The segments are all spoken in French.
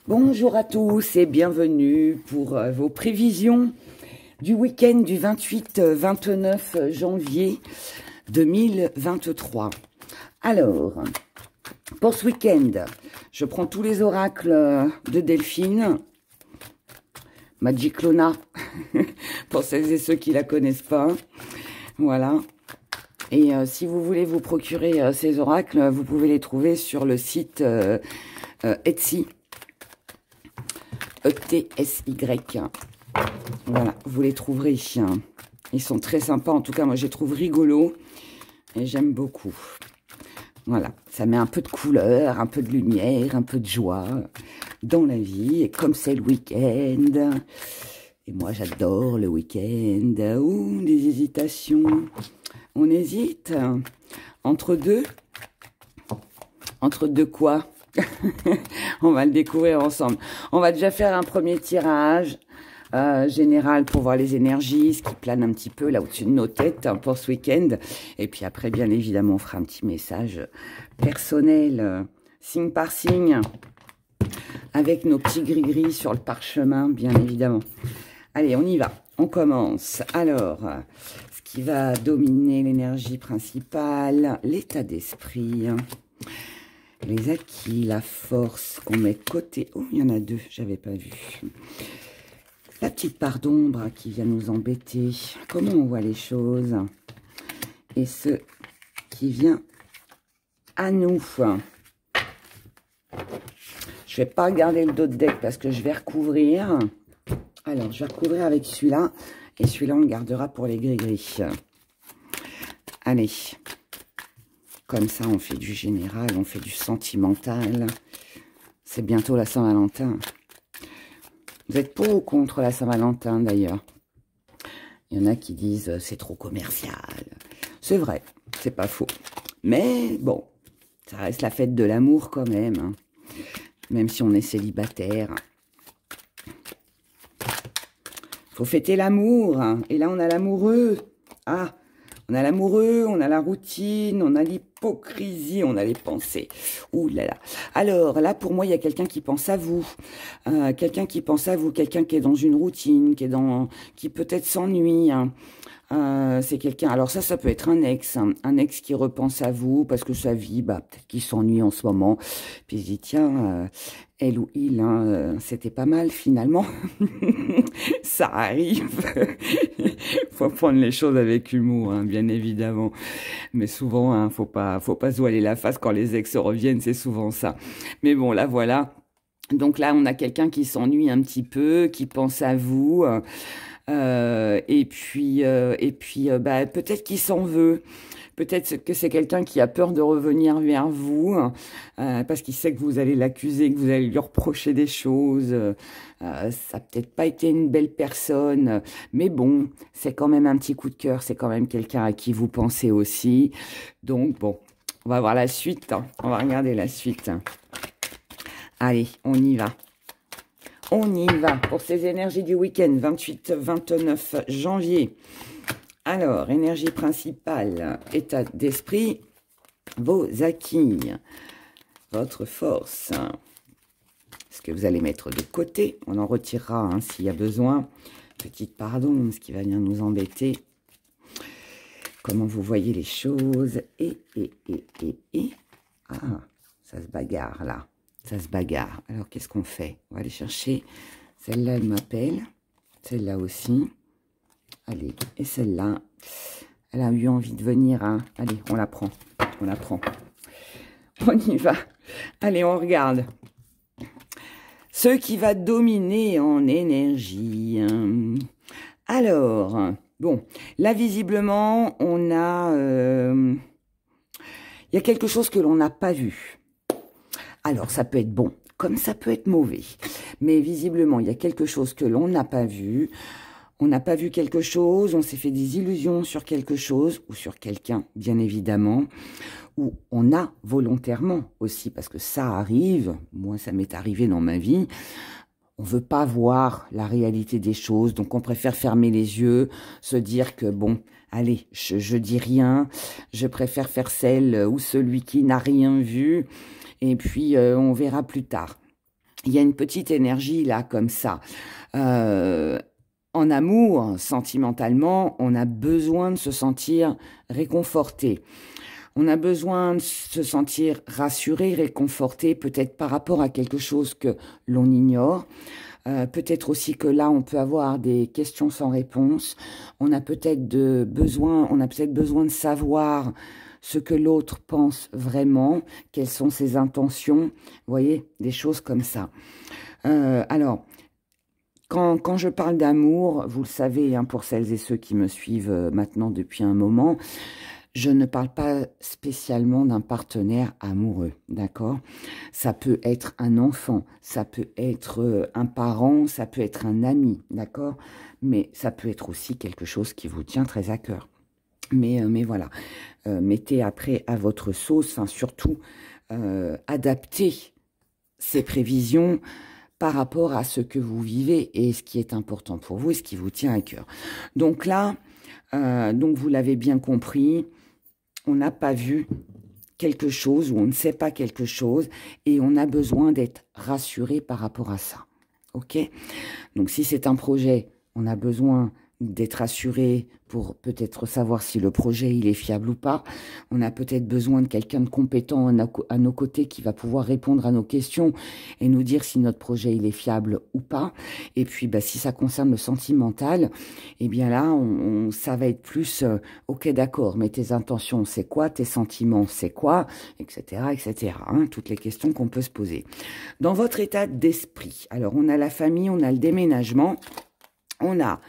Bonjour à tous et bienvenue pour vos prévisions du week-end du 28-29 janvier 2023. Alors, pour ce week-end, je prends tous les oracles de Delphine, Magic Lona, pour celles et ceux qui la connaissent pas. Voilà. Et si vous voulez vous procurer ces oracles, vous pouvez les trouver sur le site Etsy. E-T-S-Y. Voilà, vous les trouverez. Ils sont très sympas. En tout cas, moi, je les trouve rigolos. Et j'aime beaucoup. Voilà, ça met un peu de couleur, un peu de lumière, un peu de joie dans la vie. Et comme c'est le week-end, et moi, j'adore le week-end. Ouh, des hésitations. On hésite entre deux. Entre deux quoi? On va le découvrir ensemble. On va déjà faire un premier tirage général pour voir les énergies, ce qui plane un petit peu là au-dessus de nos têtes pour ce week-end. Et puis après, bien évidemment, on fera un petit message personnel, signe par signe, avec nos petits gris-gris sur le parchemin, bien évidemment. Allez, on y va. On commence. Alors, ce qui va dominer l'énergie principale, l'état d'esprit, les acquis, la force qu'on met de côté. Oh, il y en a deux, j'avais pas vu. La petite part d'ombre qui vient nous embêter. Comment on voit les choses. Et ce qui vient à nous. Je vais pas regarder le dos de deck parce que je vais recouvrir. Alors, je vais recouvrir avec celui-là. Et celui-là, on le gardera pour les gris-gris. Allez. Comme ça, on fait du général, on fait du sentimental. C'est bientôt la Saint-Valentin. Vous êtes pour ou contre la Saint-Valentin, d'ailleurs? Il y en a qui disent c'est trop commercial. C'est vrai, c'est pas faux. Mais bon, ça reste la fête de l'amour quand même. Hein. Même si on est célibataire. Faut fêter l'amour. Hein. Et là, on a l'amoureux. Ah, on a l'amoureux, on a la routine, on a l'hypocrisie, on a les pensées. Ouh là là. Alors là, pour moi, il y a quelqu'un qui pense à vous. Quelqu'un qui pense à vous, quelqu'un qui est dans une routine, qui peut-être s'ennuie. Hein. C'est quelqu'un, alors ça peut être un ex qui repense à vous parce que sa vie, peut-être qu'il s'ennuie en ce moment. Puis il dit, tiens, elle ou il, hein, c'était pas mal finalement. Ça arrive. Faut prendre les choses avec humour, hein, bien évidemment. Mais souvent, hein, faut pas se voiler la face quand les ex reviennent, c'est souvent ça. Mais bon, là, voilà. Donc là, on a quelqu'un qui s'ennuie un petit peu, qui pense à vous. Et puis peut-être qu'il s'en veut. Peut-être que c'est quelqu'un qui a peur de revenir vers vous parce qu'il sait que vous allez l'accuser, que vous allez lui reprocher des choses. Ça n'a peut-être pas été une belle personne, mais bon, c'est quand même un petit coup de cœur. C'est quand même quelqu'un à qui vous pensez aussi. Donc bon, on va voir la suite. Hein. On va regarder la suite. Allez, on y va. On y va pour ces énergies du week-end, 28-29 janvier. Alors, énergie principale, état d'esprit, vos acquis, votre force, ce que vous allez mettre de côté. On en retirera hein, s'il y a besoin. Petite pardon, ce qui va venir nous embêter. Comment vous voyez les choses. Ah, ça se bagarre là. Ça se bagarre. Alors, qu'est-ce qu'on fait? On va aller chercher. Celle-là, elle m'appelle. Celle-là aussi. Allez, et celle-là, elle a eu envie de venir. Hein. Allez, on la prend. On la prend. On y va. Allez, on regarde. Ce qui va dominer en énergie. Alors, bon, là, visiblement, on a... il y a quelque chose que l'on n'a pas vu. Alors, ça peut être bon, comme ça peut être mauvais. Mais visiblement, il y a quelque chose que l'on n'a pas vu. On n'a pas vu quelque chose, on s'est fait des illusions sur quelque chose, ou sur quelqu'un, bien évidemment. Ou on a volontairement aussi, parce que ça arrive, moi ça m'est arrivé dans ma vie, on veut pas voir la réalité des choses, donc on préfère fermer les yeux, se dire que bon, allez, je dis rien, je préfère faire celle ou celui qui n'a rien vu, et puis on verra plus tard. il y a une petite énergie là, comme ça. En amour, sentimentalement, on a besoin de se sentir réconforté. On a besoin de se sentir rassuré, réconforté, peut-être par rapport à quelque chose que l'on ignore. Peut-être aussi que là, on peut avoir des questions sans réponse. On a peut-être besoin de savoir ce que l'autre pense vraiment, quelles sont ses intentions. Vous voyez, des choses comme ça. Alors, quand je parle d'amour, vous le savez, hein, pour celles et ceux qui me suivent maintenant depuis un moment, je ne parle pas spécialement d'un partenaire amoureux, d'accord? Ça peut être un enfant, ça peut être un parent, ça peut être un ami, d'accord? Mais ça peut être aussi quelque chose qui vous tient très à cœur. Mais voilà, mettez après à votre sauce, enfin, surtout adaptez ces prévisions par rapport à ce que vous vivez et ce qui est important pour vous et ce qui vous tient à cœur. Donc là, donc vous l'avez bien compris, on n'a pas vu quelque chose ou on ne sait pas quelque chose et on a besoin d'être rassuré par rapport à ça. Ok? Donc si c'est un projet, on a besoin d'être rassuré pour peut-être savoir si le projet il est fiable ou pas. On a peut-être besoin de quelqu'un de compétent à nos côtés qui va pouvoir répondre à nos questions et nous dire si notre projet il est fiable ou pas. Et puis bah, si ça concerne le sentimental, eh bien là ça va être plus ok d'accord, mais tes intentions c'est quoi, tes sentiments c'est quoi, etc. etc. Hein, toutes les questions qu'on peut se poser. Dans votre état d'esprit, alors on a la famille, on a le déménagement, on a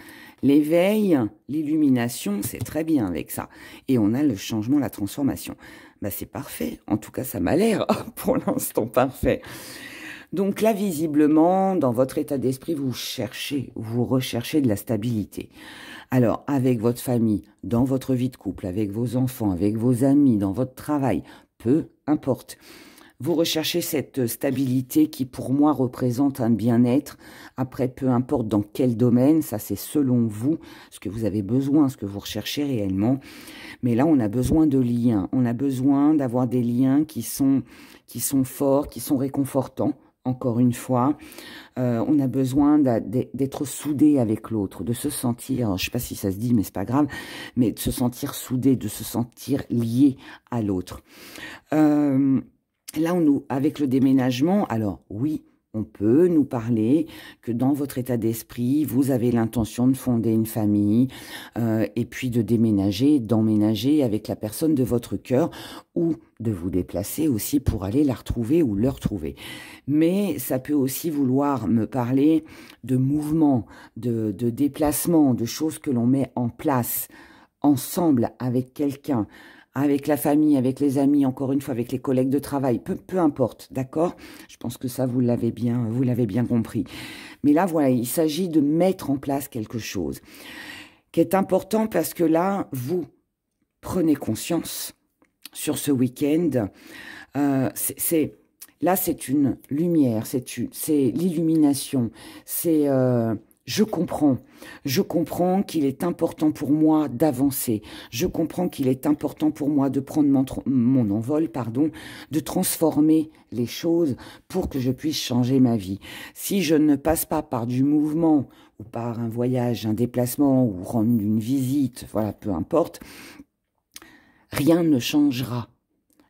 l'éveil, l'illumination, c'est très bien avec ça. Et on a le changement, la transformation. Bah, c'est parfait. En tout cas, ça m'a l'air pour l'instant parfait. Donc là, visiblement, dans votre état d'esprit, vous recherchez de la stabilité. Alors, avec votre famille, dans votre vie de couple, avec vos enfants, avec vos amis, dans votre travail, peu importe. Vous recherchez cette stabilité qui, pour moi, représente un bien-être. Après, peu importe dans quel domaine, ça c'est selon vous, ce que vous avez besoin, ce que vous recherchez réellement. Mais là, on a besoin de liens. On a besoin d'avoir des liens qui sont forts, qui sont réconfortants. Encore une fois, on a besoin d'être soudé avec l'autre, de se sentir, je ne sais pas si ça se dit, mais c'est pas grave, mais de se sentir soudé, de se sentir lié à l'autre. Là, avec le déménagement, alors oui, on peut nous parler que dans votre état d'esprit, vous avez l'intention de fonder une famille et puis de déménager, d'emménager avec la personne de votre cœur ou de vous déplacer aussi pour aller la retrouver ou le retrouver. Mais ça peut aussi vouloir me parler de mouvements, de déplacements, de choses que l'on met en place ensemble avec quelqu'un, avec la famille, avec les amis, encore une fois, avec les collègues de travail, peu importe, d'accord? Je pense que ça, vous l'avez bien compris. Mais là, voilà, il s'agit de mettre en place quelque chose qui est important parce que là, vous prenez conscience sur ce week-end. Là, c'est une lumière, c'est l'illumination, c'est... Je comprends qu'il est important pour moi d'avancer. Je comprends qu'il est important pour moi de prendre mon envol, de transformer les choses pour que je puisse changer ma vie. Si je ne passe pas par du mouvement ou par un voyage, un déplacement ou rendre une visite, voilà, peu importe, rien ne changera.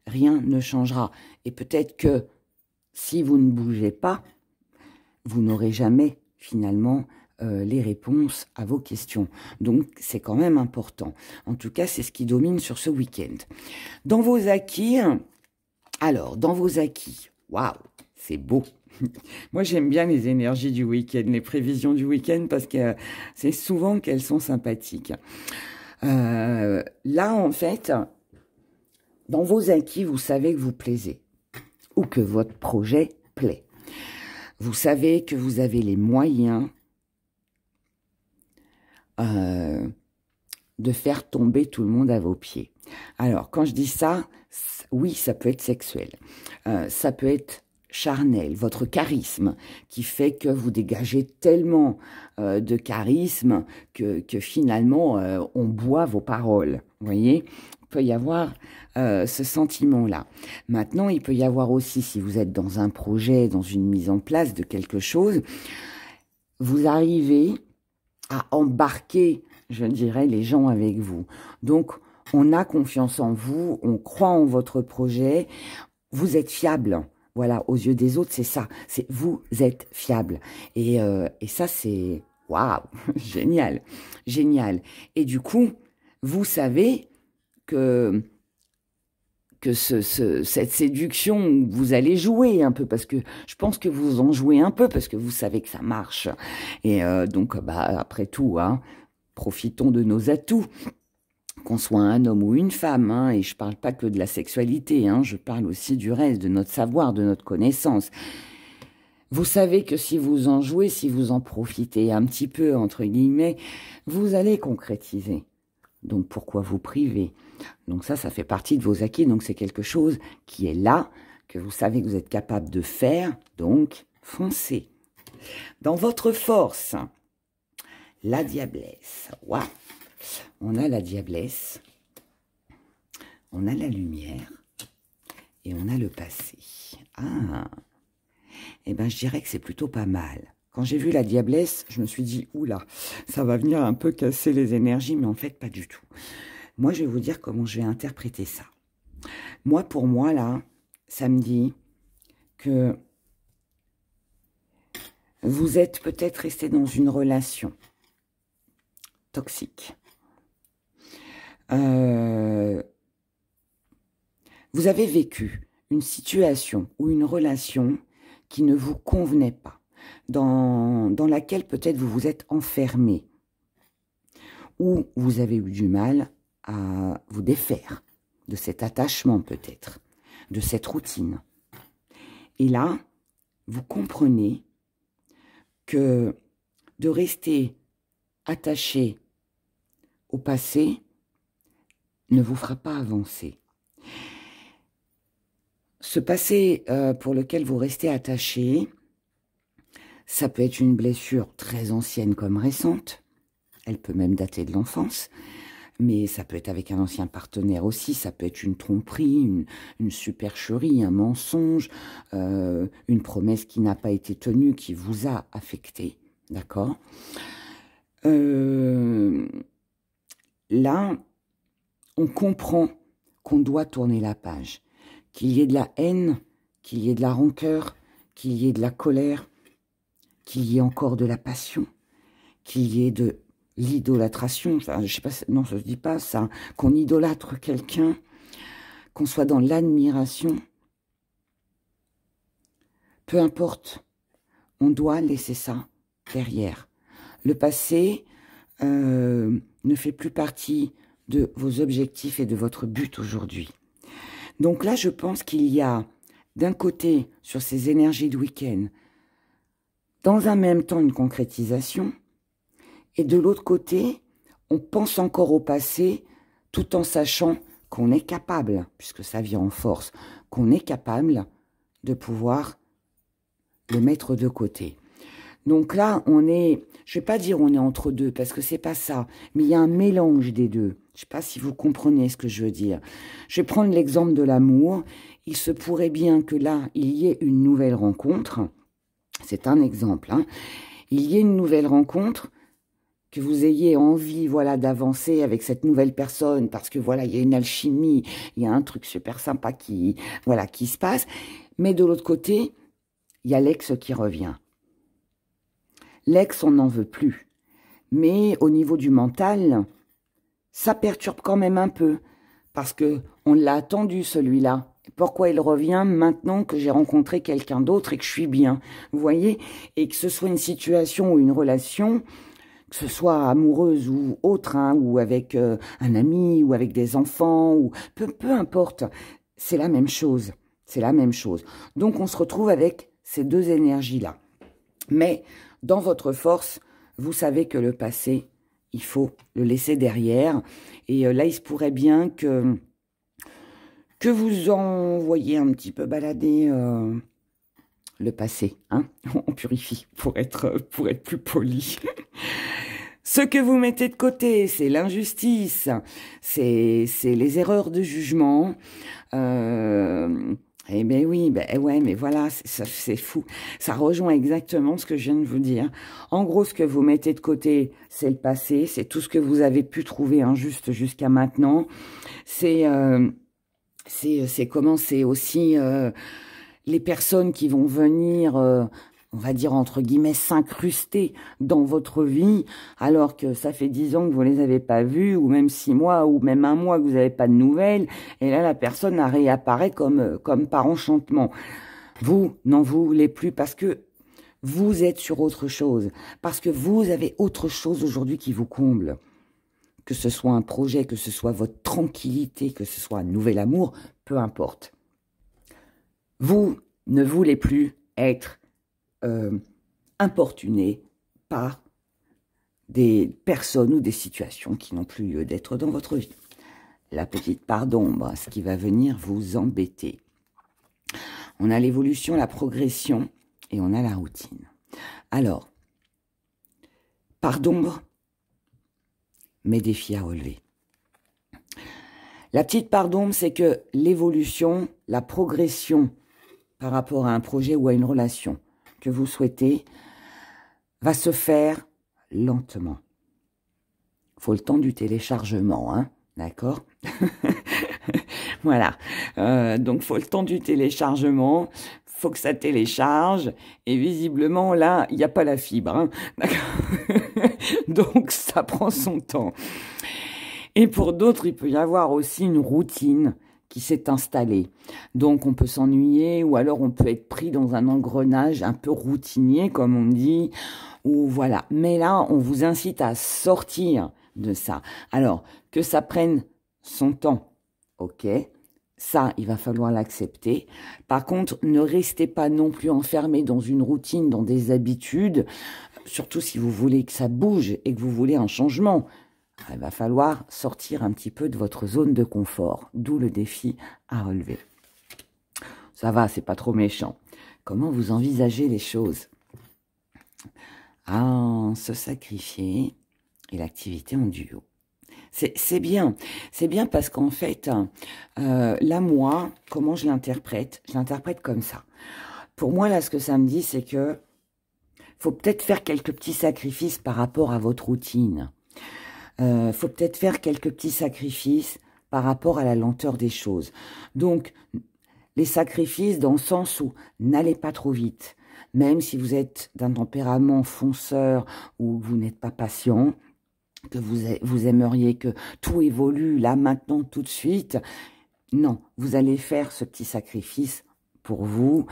Rien ne changera. Et peut-être que si vous ne bougez pas, vous n'aurez jamais finalement les réponses à vos questions. Donc, c'est quand même important. En tout cas, c'est ce qui domine sur ce week-end. Dans vos acquis, waouh, c'est beau. Moi, j'aime bien les énergies du week-end, les prévisions du week-end, parce que c'est souvent qu'elles sont sympathiques. Là, en fait, dans vos acquis, vous savez que vous plaisez, ou que votre projet plaît. Vous savez que vous avez les moyens de faire tomber tout le monde à vos pieds. Alors, quand je dis ça, oui, ça peut être sexuel. Ça peut être charnel, votre charisme, qui fait que vous dégagez tellement de charisme que finalement, on boit vos paroles. Vous voyez ? peut y avoir ce sentiment-là. Maintenant, il peut y avoir aussi, si vous êtes dans un projet, dans une mise en place de quelque chose, vous arrivez à embarquer, je dirais, les gens avec vous. Donc, on a confiance en vous, on croit en votre projet, vous êtes fiable. Voilà, aux yeux des autres, c'est ça. C'est vous êtes fiable. Et ça, c'est waouh, génial, génial. Et du coup, vous savez que cette séduction, vous allez jouer un peu, parce que je pense que vous en jouez un peu, parce que vous savez que ça marche. Et donc, bah, après tout, hein, profitons de nos atouts, qu'on soit un homme ou une femme, hein, et je parle pas que de la sexualité, hein, je parle aussi du reste, de notre savoir, de notre connaissance. Vous savez que si vous en jouez, si vous en profitez un petit peu, entre guillemets, vous allez concrétiser. Donc, pourquoi vous priver? Donc ça fait partie de vos acquis. Donc, c'est quelque chose qui est là, que vous savez que vous êtes capable de faire. Donc, foncez. Dans votre force, la diablesse. Waouh! On a la diablesse, on a la lumière et on a le passé. Ah! Eh bien, je dirais que c'est plutôt pas mal. Quand j'ai vu la diablesse, je me suis dit, oula, ça va venir un peu casser les énergies, mais en fait, pas du tout. Moi, je vais vous dire comment je vais interpréter ça. Moi, pour moi, là, ça me dit que vous êtes peut-être resté dans une relation toxique. Vous avez vécu une situation ou une relation qui ne vous convenait pas, dans laquelle peut-être vous vous êtes enfermé, ou vous avez eu du mal à vous défaire de cet attachement peut-être, de cette routine. Et là, vous comprenez que de rester attaché au passé ne vous fera pas avancer. Ce passé pour lequel vous restez attaché, ça peut être une blessure très ancienne comme récente, elle peut même dater de l'enfance, mais ça peut être avec un ancien partenaire aussi, ça peut être une tromperie, une supercherie, un mensonge, une promesse qui n'a pas été tenue, qui vous a affecté, d'accord? Là, on comprend qu'on doit tourner la page, qu'il y ait de la haine, qu'il y ait de la rancœur, qu'il y ait de la colère, qu'il y ait encore de la passion, qu'il y ait de l'idolâtration, enfin, je sais pas, non, ça se dit pas ça, qu'on idolâtre quelqu'un, qu'on soit dans l'admiration. Peu importe, on doit laisser ça derrière. Le passé ne fait plus partie de vos objectifs et de votre but aujourd'hui. Donc là, je pense qu'il y a, d'un côté, sur ces énergies de week-end, dans un même temps, une concrétisation, et de l'autre côté, on pense encore au passé, tout en sachant qu'on est capable, puisque ça vient en force, qu'on est capable de pouvoir le mettre de côté. Donc là, on est, je vais pas dire on est entre deux, parce que c'est pas ça, mais il y a un mélange des deux. Je sais pas si vous comprenez ce que je veux dire. Je vais prendre l'exemple de l'amour. Il se pourrait bien que là, il y ait une nouvelle rencontre. C'est un exemple, hein. Il y ait une nouvelle rencontre, que vous ayez envie, voilà, d'avancer avec cette nouvelle personne, parce que voilà, il y a une alchimie, il y a un truc super sympa qui, voilà, qui se passe. Mais de l'autre côté, il y a l'ex qui revient. L'ex, on n'en veut plus. Mais au niveau du mental, ça perturbe quand même un peu. Parce que on l'a attendu, celui-là. Pourquoi il revient maintenant que j'ai rencontré quelqu'un d'autre et que je suis bien? Vous voyez? Et que ce soit une situation ou une relation, que ce soit amoureuse ou autre, hein, ou avec un ami, ou avec des enfants, ou peu importe. C'est la même chose. C'est la même chose. Donc, on se retrouve avec ces deux énergies-là. Mais dans votre force, vous savez que le passé, il faut le laisser derrière. Et là, il se pourrait bien que vous envoyiez un petit peu balader le passé. Hein, on purifie pour être plus poli. Ce que vous mettez de côté, c'est l'injustice, c'est les erreurs de jugement. Eh ben oui, ben ouais, mais voilà, c'est fou. Ça rejoint exactement ce que je viens de vous dire. En gros, ce que vous mettez de côté, c'est le passé, c'est tout ce que vous avez pu trouver injuste jusqu'à maintenant. C'est comment c'est aussi les personnes qui vont venir, on va dire entre guillemets, s'incruster dans votre vie, alors que ça fait 10 ans que vous les avez pas vus, ou même 6 mois, ou même 1 mois que vous n'avez pas de nouvelles, et là la personne réapparaît comme par enchantement. Vous n'en voulez plus parce que vous êtes sur autre chose, parce que vous avez autre chose aujourd'hui qui vous comble. Que ce soit un projet, que ce soit votre tranquillité, que ce soit un nouvel amour, peu importe. Vous ne voulez plus être importuné par des personnes ou des situations qui n'ont plus lieu d'être dans votre vie. La petite part d'ombre, ce qui va venir vous embêter. On a l'évolution, la progression et on a la routine. Alors, part d'ombre, mes défis à relever. La petite part d'ombre, c'est que l'évolution, la progression par rapport à un projet ou à une relation que vous souhaitez va se faire lentement. Il faut le temps du téléchargement, hein, d'accord? Voilà. Donc, il faut le temps du téléchargement. Faut que ça télécharge. Et visiblement, là, il n'y a pas la fibre. Hein, d'accord? Donc, ça prend son temps. Et pour d'autres, il peut y avoir aussi une routine qui s'est installée. Donc, on peut s'ennuyer ou alors on peut être pris dans un engrenage un peu routinier, comme on dit, ou voilà. Mais là, on vous incite à sortir de ça. Alors, que ça prenne son temps, ok, ça, il va falloir l'accepter. Par contre, ne restez pas non plus enfermé dans une routine, dans des habitudes, surtout si vous voulez que ça bouge et que vous voulez un changement. Il va falloir sortir un petit peu de votre zone de confort, d'où le défi à relever. Ça va, c'est pas trop méchant. Comment vous envisagez les choses? Ah, se sacrifier et l'activité en duo. C'est bien parce qu'en fait, là, moi, comment je l'interprète? Je l'interprète comme ça. Pour moi, là, ce que ça me dit, c'est que faut peut-être faire quelques petits sacrifices par rapport à votre routine. Faut peut-être faire quelques petits sacrifices par rapport à la lenteur des choses. Donc, les sacrifices dans le sens où n'allez pas trop vite. Même si vous êtes d'un tempérament fonceur ou vous n'êtes pas patient, que vous aimeriez que tout évolue là, maintenant, tout de suite. Non, vous allez faire ce petit sacrifice pour vous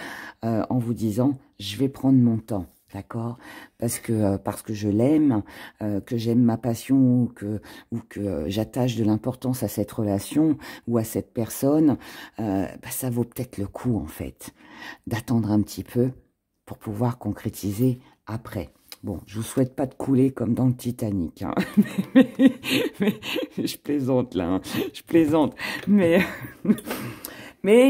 en vous disant « je vais prendre mon temps ». D'accord, parce que je l'aime, que j'aime ma passion ou que j'attache de l'importance à cette relation ou à cette personne, ça vaut peut-être le coup en fait d'attendre un petit peu pour pouvoir concrétiser après. Bon, je vous souhaite pas de couler comme dans le Titanic, hein. mais je plaisante là, hein. Je plaisante, mais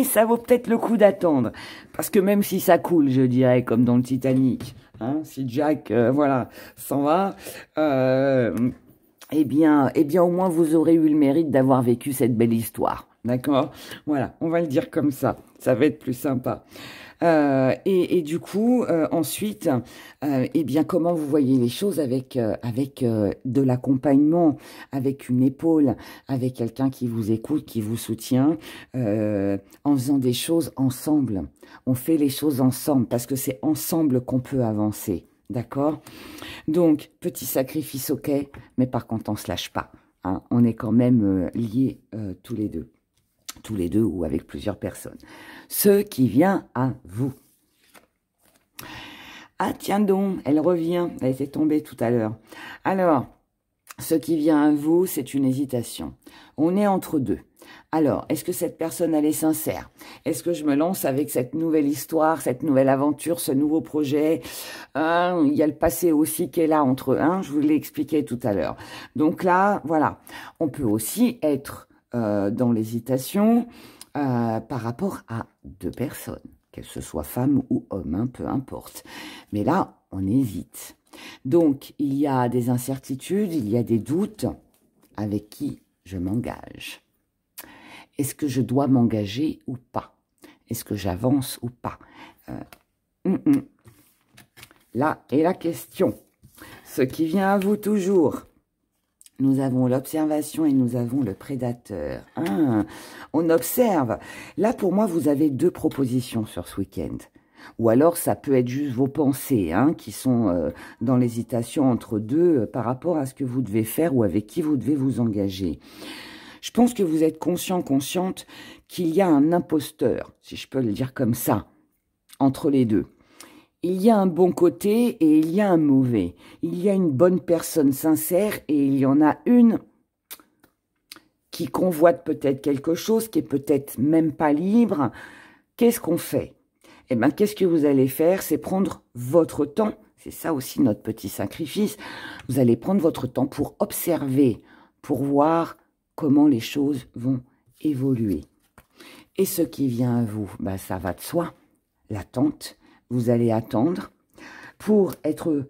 ça vaut peut-être le coup d'attendre, parce que même si ça coule, je dirais, comme dans le Titanic. Hein, si Jack, voilà, s'en va, eh bien, au moins, vous aurez eu le mérite d'avoir vécu cette belle histoire. D'accord? Voilà, on va le dire comme ça. Ça va être plus sympa. Et du coup, ensuite, eh bien, comment vous voyez les choses avec de l'accompagnement, avec une épaule, avec quelqu'un qui vous écoute, qui vous soutient, en faisant des choses ensemble. On fait les choses ensemble parce que c'est ensemble qu'on peut avancer. D'accord? Donc, petit sacrifice, ok, mais par contre, on ne se lâche pas. Hein, on est quand même liés tous les deux. Tous les deux ou avec plusieurs personnes. Ce qui vient à vous. Ah, tiens donc, elle revient. Elle était tombée tout à l'heure. Alors, ce qui vient à vous, c'est une hésitation. On est entre deux. Alors, est-ce que cette personne, elle est sincère? Est-ce que je me lance avec cette nouvelle histoire, cette nouvelle aventure, ce nouveau projet? Il y a le passé aussi qui est là entre eux. Je vous l'ai expliqué tout à l'heure. Donc là, voilà. On peut aussi être dans l'hésitation par rapport à deux personnes, qu'elles ce soit femme ou homme, hein, peu importe. Mais là, on hésite. Donc, il y a des incertitudes, il y a des doutes. Avec qui je m'engage? Est-ce que je dois m'engager ou pas? Est-ce que j'avance ou pas? Là est la question. Ce qui vient à vous toujours. Nous avons l'observation et nous avons le prédateur. On observe. Là, pour moi, vous avez deux propositions sur ce week-end. Ou alors, ça peut être juste vos pensées qui sont dans l'hésitation entre deux par rapport à ce que vous devez faire ou avec qui vous devez vous engager. Je pense que vous êtes conscient, consciente qu'il y a un imposteur, si je peux le dire comme ça, entre les deux. Il y a un bon côté et il y a un mauvais. Il y a une bonne personne sincère et il y en a une qui convoite peut-être quelque chose, qui est peut-être même pas libre. Qu'est-ce qu'on fait? Eh bien, qu'est-ce que vous allez faire? C'est prendre votre temps. C'est ça aussi notre petit sacrifice. Vous allez prendre votre temps pour observer, pour voir comment les choses vont évoluer. Et ce qui vient à vous, ça va de soi, l'attente. Vous allez attendre pour être,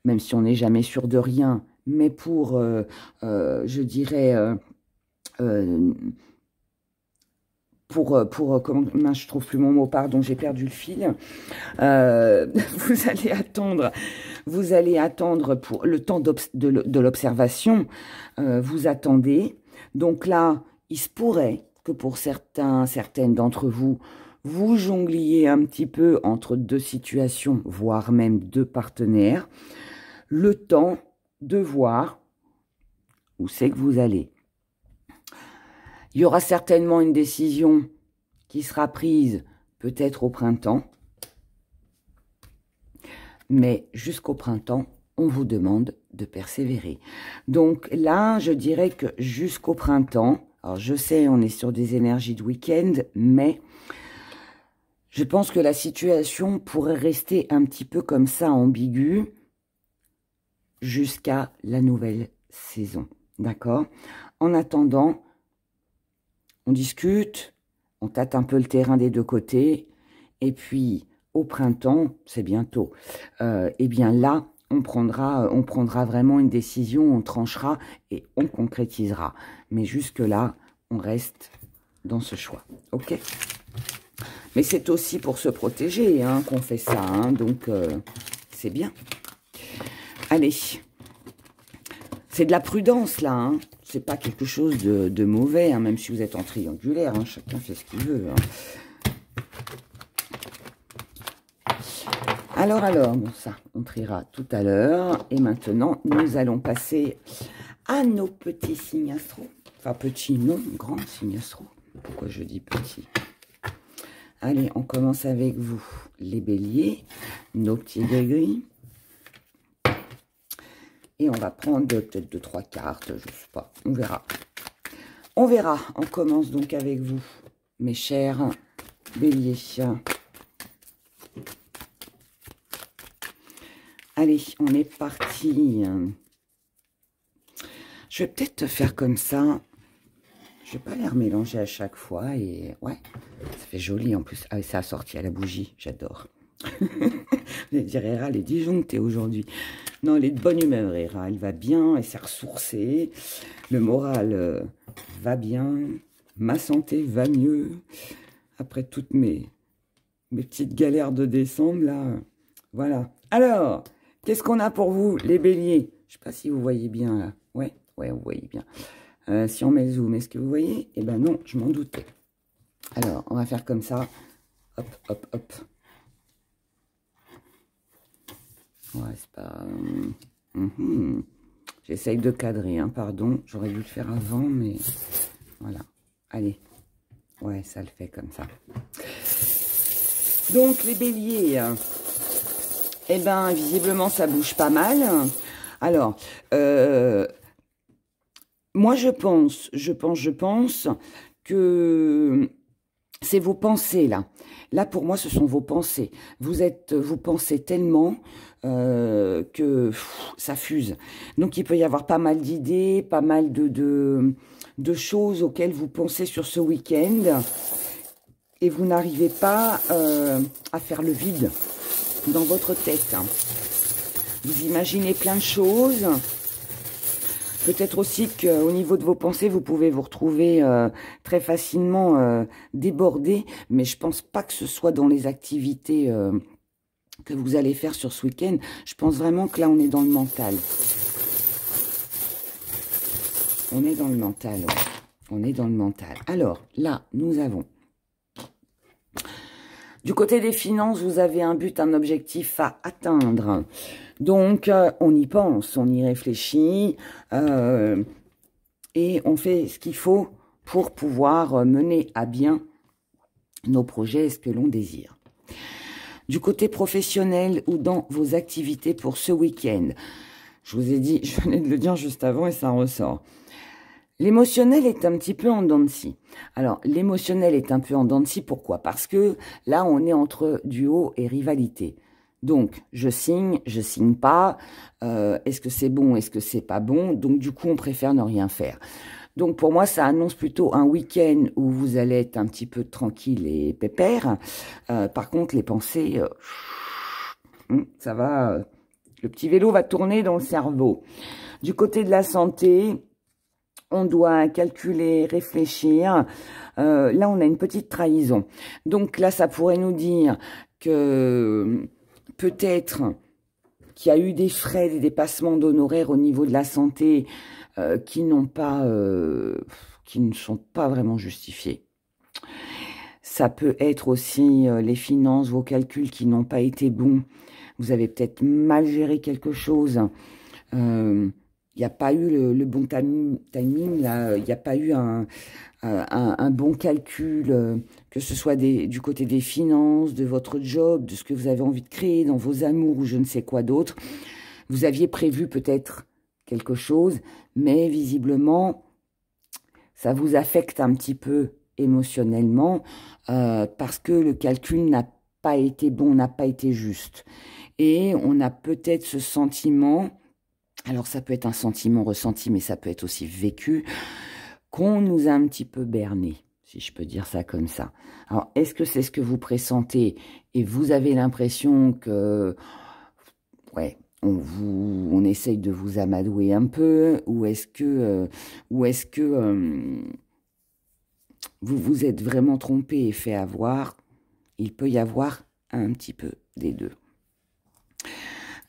même si on n'est jamais sûr de rien, mais pour, je dirais, comment, je trouve plus mon mot, pardon, j'ai perdu le fil. Vous allez attendre pour le temps de l'observation. Vous attendez. Donc là, il se pourrait que pour certaines d'entre vous, vous jongliez un petit peu entre deux situations, voire même deux partenaires, le temps de voir où c'est que vous allez. Il y aura certainement une décision qui sera prise peut-être au printemps, mais jusqu'au printemps, on vous demande de persévérer. Donc là, je dirais que jusqu'au printemps, alors je sais, on est sur des énergies de week-end, mais je pense que la situation pourrait rester un petit peu comme ça, ambiguë, jusqu'à la nouvelle saison. D'accord? En attendant, on discute, on tâte un peu le terrain des deux côtés, et puis au printemps, c'est bientôt, eh bien là, on prendra vraiment une décision, on tranchera et on concrétisera. Mais jusque-là, on reste dans ce choix. OK? Mais c'est aussi pour se protéger qu'on fait ça, donc c'est bien. Allez, c'est de la prudence là, c'est pas quelque chose de mauvais, même si vous êtes en triangulaire, chacun fait ce qu'il veut. Alors, bon ça, on triera tout à l'heure, et maintenant, nous allons passer à nos petits signes astro. Enfin, petits, non, grands signes astro. Pourquoi je dis petits? Allez, on commence avec vous, les béliers, nos petits gris. Et on va prendre peut-être 2-3 cartes, je ne sais pas, on verra. On verra, on commence donc avec vous, mes chers béliers. Allez, on est parti. Je vais peut-être faire comme ça. Je vais pas les remélanger à chaque fois et ouais, ça fait joli en plus. Ah, ça a sorti à la bougie, j'adore. Je dirais, elle est disjonctée aujourd'hui. Non, elle est de bonne humeur, Hera. Elle va bien, elle s'est ressourcée. Le moral va bien. Ma santé va mieux. Après toutes mes petites galères de décembre, là. Voilà. Alors, qu'est-ce qu'on a pour vous, les béliers? Je ne sais pas si vous voyez bien, là. Ouais, vous voyez bien. Si on met le zoom, est-ce que vous voyez? Eh ben non, je m'en doutais. Alors, on va faire comme ça. Hop, hop, hop. Ouais, c'est pas... J'essaye de cadrer, pardon. J'aurais dû le faire avant, mais... Voilà. Allez. Ouais, ça le fait comme ça. Donc, les béliers... Eh ben, visiblement, ça bouge pas mal. Alors... moi, je pense que c'est vos pensées, là. Là, pour moi, ce sont vos pensées. Vous pensez tellement que ça fuse. Donc, il peut y avoir pas mal d'idées, pas mal de choses auxquelles vous pensez sur ce week-end. Et vous n'arrivez pas à faire le vide dans votre tête. Vous imaginez plein de choses. Peut-être aussi qu'au niveau de vos pensées, vous pouvez vous retrouver très facilement débordé. Mais je pense pas que ce soit dans les activités que vous allez faire sur ce week-end. Je pense vraiment que là, on est dans le mental. On est dans le mental, ouais. On est dans le mental. Alors, là, nous avons... Du côté des finances, vous avez un but, un objectif à atteindre. Donc, on y pense, on y réfléchit et on fait ce qu'il faut pour pouvoir mener à bien nos projets et ce que l'on désire. Du côté professionnel ou dans vos activités pour ce week-end, je vous ai dit, je venais de le dire juste avant et ça ressort. L'émotionnel est un petit peu en dents de scie. Alors, l'émotionnel est un peu en dents de scie, pourquoi? Parce que là, on est entre duo et rivalité. Donc, je signe pas. Est-ce que c'est bon, est-ce que c'est pas bon? Donc, du coup, on préfère ne rien faire. Donc, pour moi, ça annonce plutôt un week-end où vous allez être un petit peu tranquille et pépère. Par contre, les pensées, ça va... le petit vélo va tourner dans le cerveau. Du côté de la santé... On doit calculer, réfléchir. Là, on a une petite trahison. Donc là, ça pourrait nous dire que peut-être qu'il y a eu des frais, des dépassements d'honoraires au niveau de la santé qui ne sont pas vraiment justifiés. Ça peut être aussi les finances, vos calculs qui n'ont pas été bons. Vous avez peut-être mal géré quelque chose. Il n'y a pas eu le bon timing, là. Il n'y a pas eu un bon calcul, que ce soit du côté des finances, de votre job, de ce que vous avez envie de créer, dans vos amours ou je ne sais quoi d'autre. Vous aviez prévu peut-être quelque chose, mais visiblement, ça vous affecte un petit peu émotionnellement parce que le calcul n'a pas été bon, n'a pas été juste. Et on a peut-être ce sentiment... Alors, ça peut être un sentiment ressenti, mais ça peut être aussi vécu, qu'on nous a un petit peu berné, si je peux dire ça comme ça. Alors, est-ce que c'est ce que vous pressentez et vous avez l'impression que, ouais, on essaye de vous amadouer un peu, ou est-ce que vous vous êtes vraiment trompé et fait avoir? Il peut y avoir un petit peu des deux.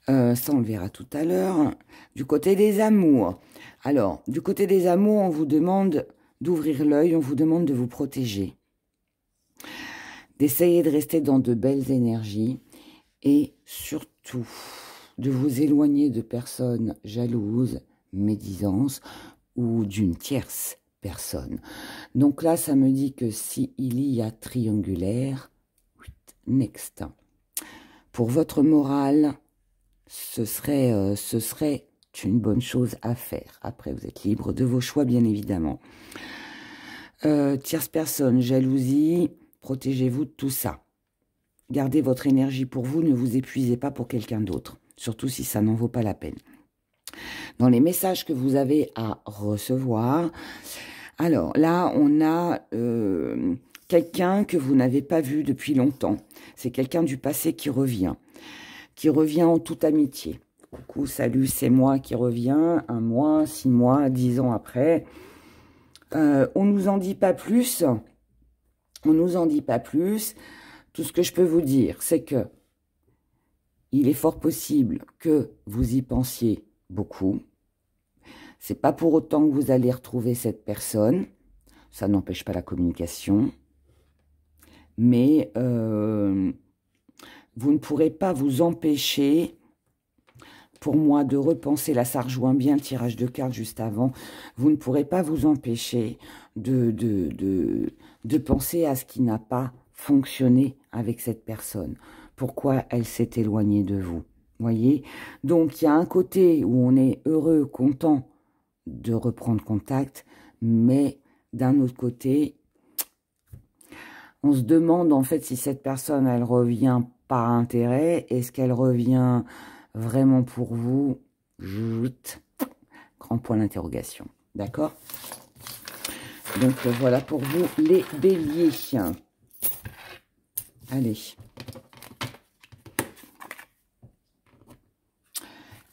Ça, on le verra tout à l'heure. Du côté des amours. Alors, du côté des amours, on vous demande d'ouvrir l'œil, on vous demande de vous protéger. D'essayer de rester dans de belles énergies et surtout de vous éloigner de personnes jalouses, médisances ou d'une tierce personne. Donc là, ça me dit que s'il y a triangulaire, next. Pour votre morale, ce serait une bonne chose à faire. Après, vous êtes libre de vos choix, bien évidemment. Tierce personne, jalousie, protégez-vous de tout ça. Gardez votre énergie pour vous, ne vous épuisez pas pour quelqu'un d'autre, surtout si ça n'en vaut pas la peine. Dans les messages que vous avez à recevoir, alors là, on a quelqu'un que vous n'avez pas vu depuis longtemps. C'est quelqu'un du passé qui revient en toute amitié. Coucou, salut, c'est moi qui reviens, 1 mois, 6 mois, 10 ans après. On nous en dit pas plus. On nous en dit pas plus. Tout ce que je peux vous dire, c'est que il est fort possible que vous y pensiez beaucoup. C'est pas pour autant que vous allez retrouver cette personne. Ça n'empêche pas la communication. Mais vous ne pourrez pas vous empêcher, pour moi, de repenser, là ça rejoint bien le tirage de cartes juste avant, vous ne pourrez pas vous empêcher de penser à ce qui n'a pas fonctionné avec cette personne. Pourquoi elle s'est éloignée de vous, voyez? Donc il y a un côté où on est heureux, content de reprendre contact, mais d'un autre côté, on se demande en fait si cette personne, elle revient par intérêt. Est-ce qu'elle revient vraiment pour vous? Grand point d'interrogation. D'accord? Donc voilà pour vous les béliers. Allez.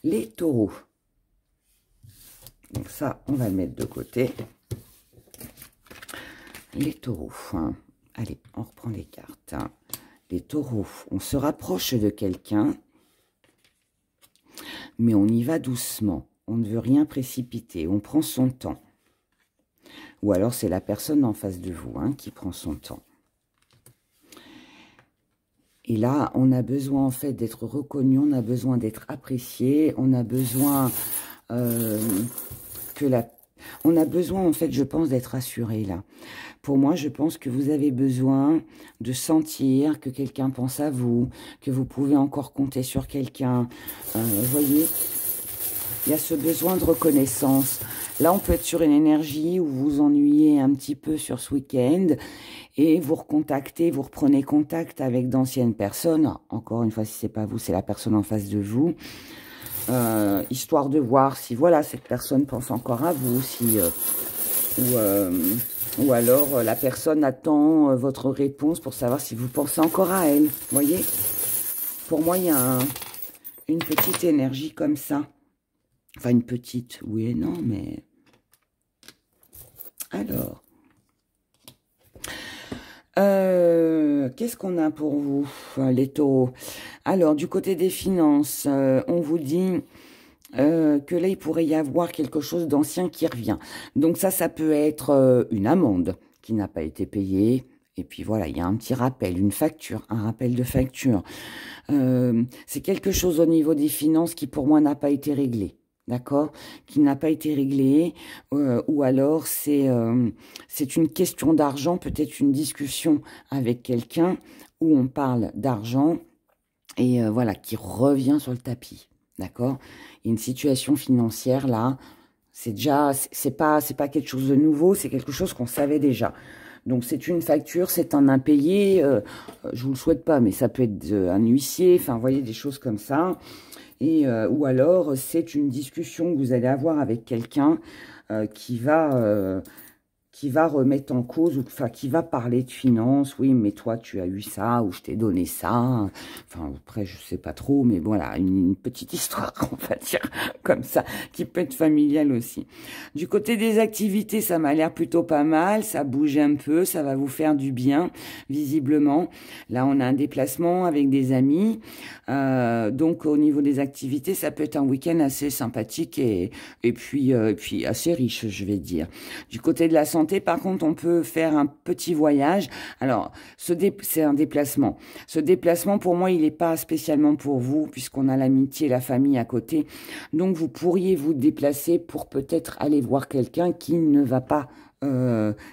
les taureaux. Donc ça, on va le mettre de côté. Les taureaux. Hein. Allez, on reprend les cartes. Hein. Les taureaux, on se rapproche de quelqu'un, mais on y va doucement. On ne veut rien précipiter, on prend son temps. Ou alors c'est la personne en face de vous hein, qui prend son temps. Et là, on a besoin en fait d'être reconnu, on a besoin d'être apprécié, on a besoin on a besoin en fait, je pense, d'être assuré là. Pour moi, je pense que vous avez besoin de sentir que quelqu'un pense à vous, que vous pouvez encore compter sur quelqu'un. Vous voyez, il y a ce besoin de reconnaissance. Là, on peut être sur une énergie où vous vous ennuyez un petit peu sur ce week-end et vous recontactez, vous reprenez contact avec d'anciennes personnes. Encore une fois, si c'est pas vous, c'est la personne en face de vous. Histoire de voir si, voilà, cette personne pense encore à vous, si... ou alors la personne attend votre réponse pour savoir si vous pensez encore à elle. Vous voyez? Pour moi, il y a une petite énergie comme ça. Enfin, une petite, oui et non, mais... Alors... qu'est-ce qu'on a pour vous, les taureaux? Alors, du côté des finances, on vous dit... que là, il pourrait y avoir quelque chose d'ancien qui revient. Donc ça peut être une amende qui n'a pas été payée. Et puis voilà, il y a un petit rappel, une facture, un rappel de facture. C'est quelque chose au niveau des finances qui, pour moi, n'a pas été réglé. D'accord? Qui n'a pas été réglé. Ou alors, c'est une question d'argent, peut-être une discussion avec quelqu'un où on parle d'argent et voilà, qui revient sur le tapis. D'accord? Une situation financière, là, c'est déjà, c'est pas quelque chose de nouveau, c'est quelque chose qu'on savait déjà. Donc, c'est une facture, c'est un impayé, je vous le souhaite pas, mais ça peut être un huissier, enfin, vous voyez, des choses comme ça. Et, ou alors, c'est une discussion que vous allez avoir avec quelqu'un qui va remettre en cause, ou enfin, qui va parler de finances. Oui, mais toi, tu as eu ça, ou je t'ai donné ça. Enfin, après, je sais pas trop, mais voilà, une petite histoire, on va dire, comme ça, qui peut être familiale aussi. Du côté des activités, ça m'a l'air plutôt pas mal, ça bouge un peu, ça va vous faire du bien, visiblement. Là, on a un déplacement avec des amis, donc au niveau des activités, ça peut être un week-end assez sympathique et puis assez riche, je vais dire. Du côté de la santé, par contre, on peut faire un petit voyage. Alors, c'est un déplacement. Ce déplacement, pour moi, il n'est pas spécialement pour vous, puisqu'on a l'amitié et la famille à côté. Donc, vous pourriez vous déplacer pour peut-être aller voir quelqu'un qui ne va pas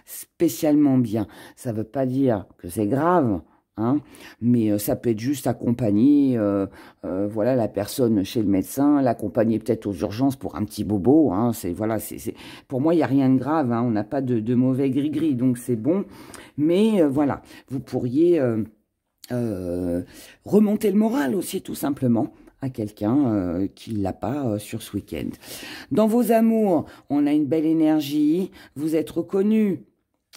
spécialement bien. Ça ne veut pas dire que c'est grave, hein, mais ça peut être juste accompagner voilà, la personne chez le médecin, l'accompagner peut-être aux urgences pour un petit bobo. Hein, voilà, pour moi, il n'y a rien de grave. Hein, on n'a pas de mauvais gris-gris, donc c'est bon. Mais voilà, vous pourriez remonter le moral aussi, tout simplement, à quelqu'un qui ne l'a pas sur ce week-end. Dans vos amours, on a une belle énergie. Vous êtes reconnu.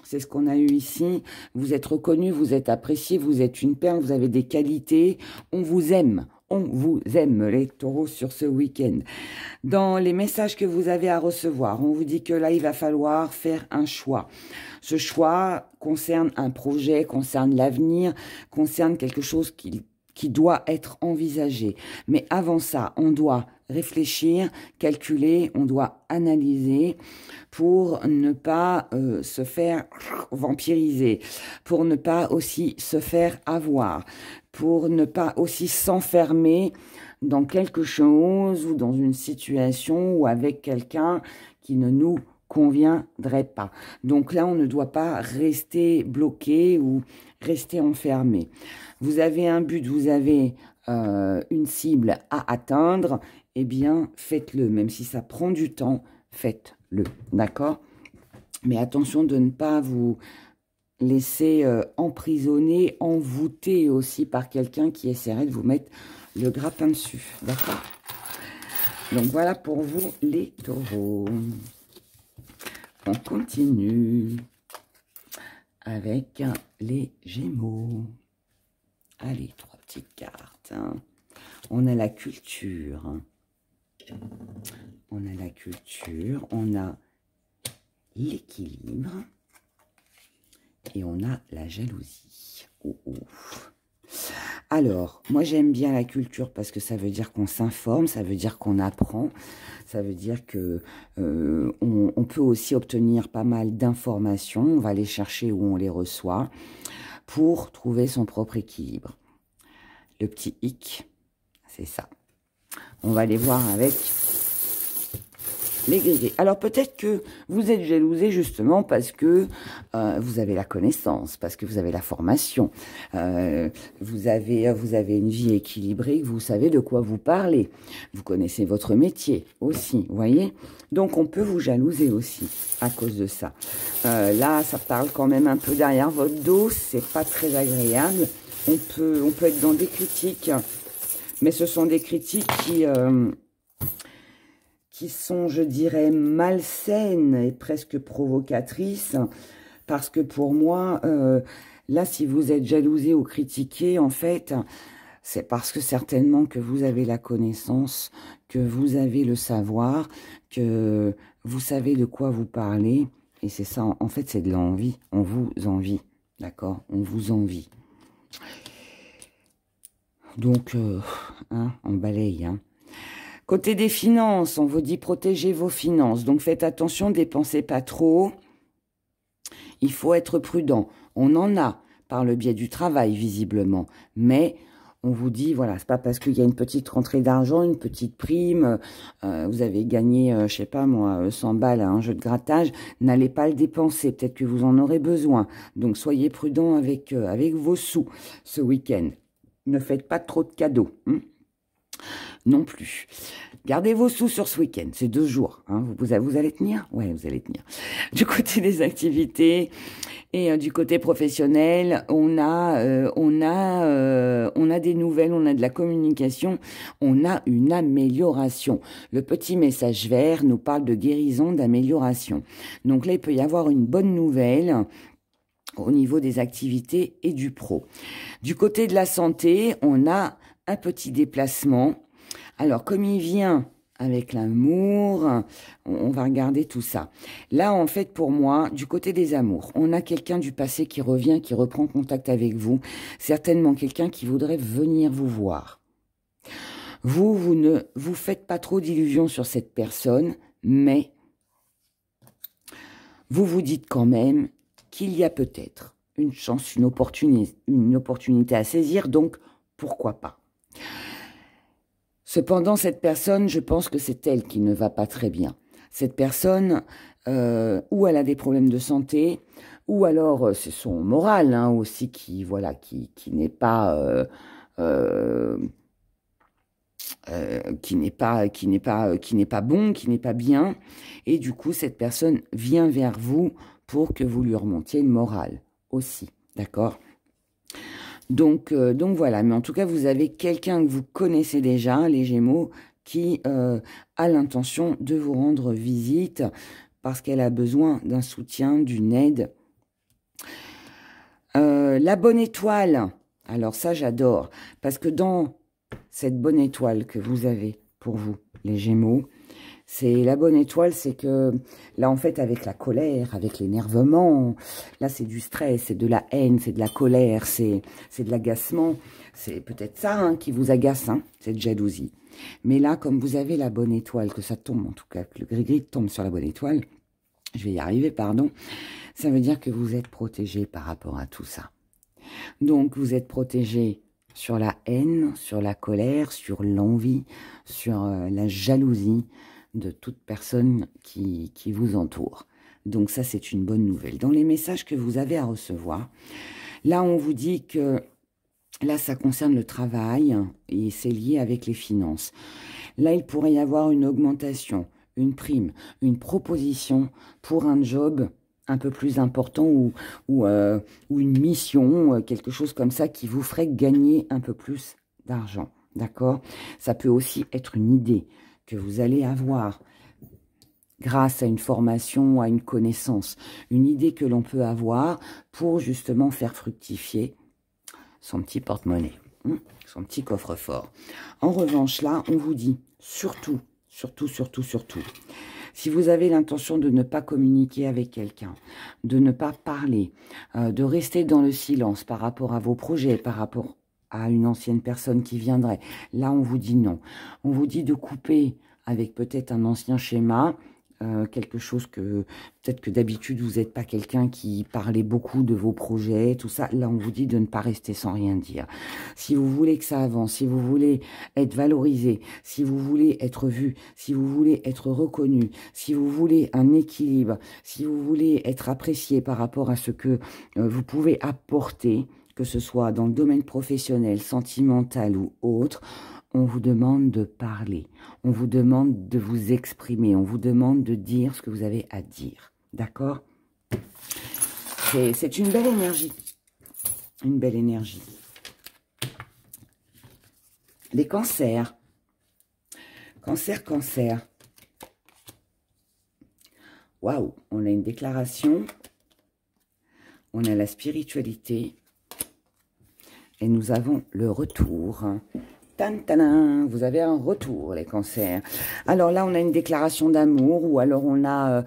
C'est ce qu'on a eu ici. Vous êtes reconnu, vous êtes apprécié, vous êtes une perle, vous avez des qualités. On vous aime. On vous aime, les taureaux, sur ce week-end. Dans les messages que vous avez à recevoir, on vous dit que là, il va falloir faire un choix. Ce choix concerne un projet, concerne l'avenir, concerne quelque chose qui doit être envisagé. Mais avant ça, on doit réfléchir, calculer, on doit analyser pour ne pas se faire vampiriser, pour ne pas aussi se faire avoir, pour ne pas aussi s'enfermer dans quelque chose ou dans une situation ou avec quelqu'un qui ne nous conviendrait pas. Donc là, on ne doit pas rester bloqué ou rester enfermé. Vous avez un but, vous avez une cible à atteindre, eh bien, faites-le. Même si ça prend du temps, faites-le. D'accord? Mais attention de ne pas vous laisser emprisonner, envoûter aussi par quelqu'un qui essaierait de vous mettre le grappin dessus. D'accord? Donc, voilà pour vous, les taureaux. On continue avec les Gémeaux. Allez, 3 petites cartes. Hein. On a la culture. On a la culture, on a l'équilibre et on a la jalousie. Oh, oh. Alors, moi j'aime bien la culture parce que ça veut dire qu'on s'informe, ça veut dire qu'on apprend, ça veut dire que on peut aussi obtenir pas mal d'informations, on va les chercher où on les reçoit pour trouver son propre équilibre. Le petit hic, c'est ça. On va aller voir avec les gris-gris. Alors peut-être que vous êtes jalousé justement parce que vous avez la connaissance, parce que vous avez la formation, vous avez une vie équilibrée, vous savez de quoi vous parlez, vous connaissez votre métier aussi, vous voyez. Donc on peut vous jalouser aussi à cause de ça. Là, ça parle quand même un peu derrière votre dos, c'est pas très agréable. On peut être dans des critiques, mais ce sont des critiques qui sont, je dirais, malsaines et presque provocatrices, parce que pour moi, là, si vous êtes jalousé ou critiqué, en fait, c'est parce que certainement que vous avez la connaissance, que vous avez le savoir, que vous savez de quoi vous parlez, et c'est ça, en fait, c'est de l'envie, on vous envie, d'accord? On vous envie. Donc, hein, on balaye, hein. Côté des finances, on vous dit protégez vos finances. Donc, faites attention, dépensez pas trop. Il faut être prudent. On en a par le biais du travail, visiblement. Mais on vous dit, voilà, c'est pas parce qu'il y a une petite rentrée d'argent, une petite prime, vous avez gagné, je sais pas moi, 100 balles à un jeu de grattage, n'allez pas le dépenser. Peut-être que vous en aurez besoin. Donc, soyez prudent avec vos sous ce week-end. Ne faites pas trop de cadeaux. Hein, non plus. Gardez vos sous sur ce week-end, c'est 2 jours. Hein. Vous allez tenir? Ouais, vous allez tenir. Du côté des activités et du côté professionnel, on a des nouvelles, on a de la communication, on a une amélioration. Le petit message vert nous parle de guérison, d'amélioration. Donc là, il peut y avoir une bonne nouvelle au niveau des activités et du pro. Du côté de la santé, on a un petit déplacement. Alors, comme il vient avec l'amour, on va regarder tout ça. Là, en fait, pour moi, du côté des amours, on a quelqu'un du passé qui revient, qui reprend contact avec vous. Certainement quelqu'un qui voudrait venir vous voir. Vous ne vous faites pas trop d'illusions sur cette personne, mais vous vous dites quand même qu'il y a peut-être une chance, une opportunité à saisir, donc pourquoi pas. Cependant, cette personne, je pense que c'est elle qui ne va pas très bien. Cette personne, ou elle a des problèmes de santé, ou alors c'est son moral hein, aussi qui n'est pas qui n'est pas bon, qui n'est pas bien, et du coup cette personne vient vers vous pour que vous lui remontiez le moral aussi, d'accord ? Donc voilà, mais en tout cas, vous avez quelqu'un que vous connaissez déjà, les Gémeaux, qui a l'intention de vous rendre visite parce qu'elle a besoin d'un soutien, d'une aide. La bonne étoile, alors ça j'adore, parce que dans cette bonne étoile que vous avez pour vous, les Gémeaux, c'est la bonne étoile, c'est que là, en fait, avec la colère, avec l'énervement, là, c'est du stress, c'est de la haine, c'est de la colère, c'est de l'agacement. C'est peut-être ça hein, qui vous agace, hein, cette jalousie. Mais là, comme vous avez la bonne étoile, que ça tombe, en tout cas, que le gris-gris tombe sur la bonne étoile, je vais y arriver, pardon, ça veut dire que vous êtes protégé par rapport à tout ça. Donc, vous êtes protégé sur la haine, sur la colère, sur l'envie, sur la jalousie, de toute personne qui vous entoure. Donc ça, c'est une bonne nouvelle. Dans les messages que vous avez à recevoir, là, on vous dit que, là, ça concerne le travail et c'est lié avec les finances. Là, il pourrait y avoir une augmentation, une prime, une proposition pour un job un peu plus important ou une mission, quelque chose comme ça qui vous ferait gagner un peu plus d'argent. D'accord ? Ça peut aussi être une idée que vous allez avoir grâce à une formation, à une connaissance, une idée que l'on peut avoir pour justement faire fructifier son petit porte-monnaie, son petit coffre-fort. En revanche, là, on vous dit surtout Surtout, surtout, surtout. Si vous avez l'intention de ne pas communiquer avec quelqu'un, de ne pas parler, de rester dans le silence par rapport à vos projets, par rapport à une ancienne personne qui viendrait, là on vous dit non. On vous dit de couper avec peut-être un ancien schéma, quelque chose que peut-être que d'habitude vous n'êtes pas quelqu'un qui parlait beaucoup de vos projets, tout ça. Là on vous dit de ne pas rester sans rien dire. Si vous voulez que ça avance, si vous voulez être valorisé, si vous voulez être vu, si vous voulez être reconnu, si vous voulez un équilibre, si vous voulez être apprécié par rapport à ce que vous pouvez apporter, que ce soit dans le domaine professionnel, sentimental ou autre, on vous demande de parler, on vous demande de vous exprimer, on vous demande de dire ce que vous avez à dire. D'accord? C'est une belle énergie. Une belle énergie. Les cancers. Cancer, cancer. Waouh, on a une déclaration. On a la spiritualité. Et nous avons le retour. Tan-tanin, vous avez un retour, les cancers. Alors là, on a une déclaration d'amour, ou alors on a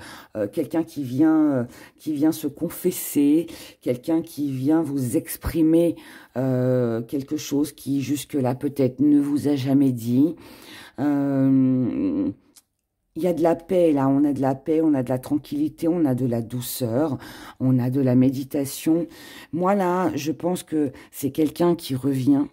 quelqu'un qui vient se confesser, quelqu'un qui vient vous exprimer quelque chose qui jusque-là peut-être ne vous a jamais dit. Il y a de la paix, là, on a de la paix, on a de la tranquillité, on a de la douceur, on a de la méditation. Moi, là, je pense que c'est quelqu'un qui revient.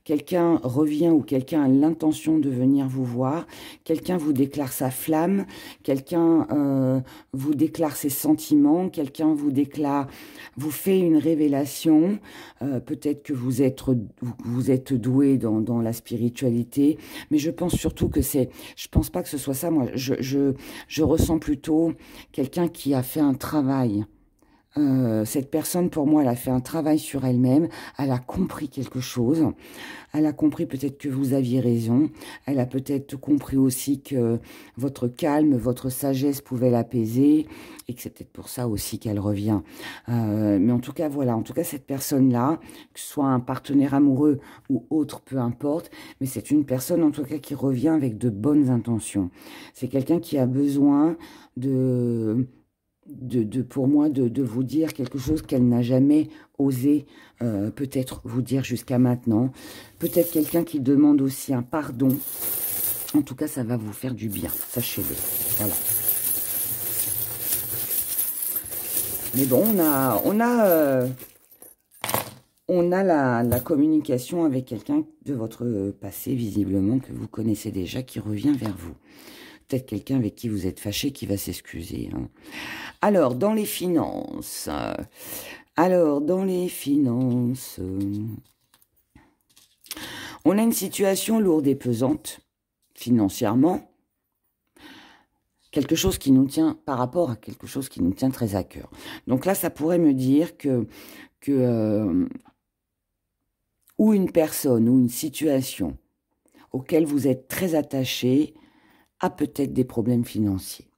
Quelqu'un revient ou quelqu'un a l'intention de venir vous voir, quelqu'un vous déclare sa flamme, quelqu'un vous déclare ses sentiments, quelqu'un vous fait une révélation, peut-être que vous êtes doué dans la spiritualité, mais je pense surtout que je pense pas que ce soit ça, moi, je ressens plutôt quelqu'un qui a fait un travail. Cette personne, pour moi, elle a fait un travail sur elle-même, elle a compris quelque chose, elle a compris peut-être que vous aviez raison, elle a peut-être compris aussi que votre calme, votre sagesse pouvait l'apaiser, et que c'est peut-être pour ça aussi qu'elle revient. Mais en tout cas, voilà, en tout cas, cette personne-là, que ce soit un partenaire amoureux ou autre, peu importe, mais c'est une personne, en tout cas, qui revient avec de bonnes intentions. C'est quelqu'un qui a besoin pour moi, de vous dire quelque chose qu'elle n'a jamais osé peut-être vous dire jusqu'à maintenant. Peut-être quelqu'un qui demande aussi un pardon. En tout cas, ça va vous faire du bien, sachez-le. Voilà. Mais bon, on a la communication avec quelqu'un de votre passé, visiblement, que vous connaissez déjà, qui revient vers vous. Peut-être quelqu'un avec qui vous êtes fâché, qui va s'excuser. Hein. Alors, dans les finances. On a une situation lourde et pesante, financièrement. Quelque chose qui nous tient, par rapport à quelque chose qui nous tient très à cœur. Donc là, ça pourrait me dire ou une personne, ou une situation auquel vous êtes très attaché, a peut-être des problèmes financiers.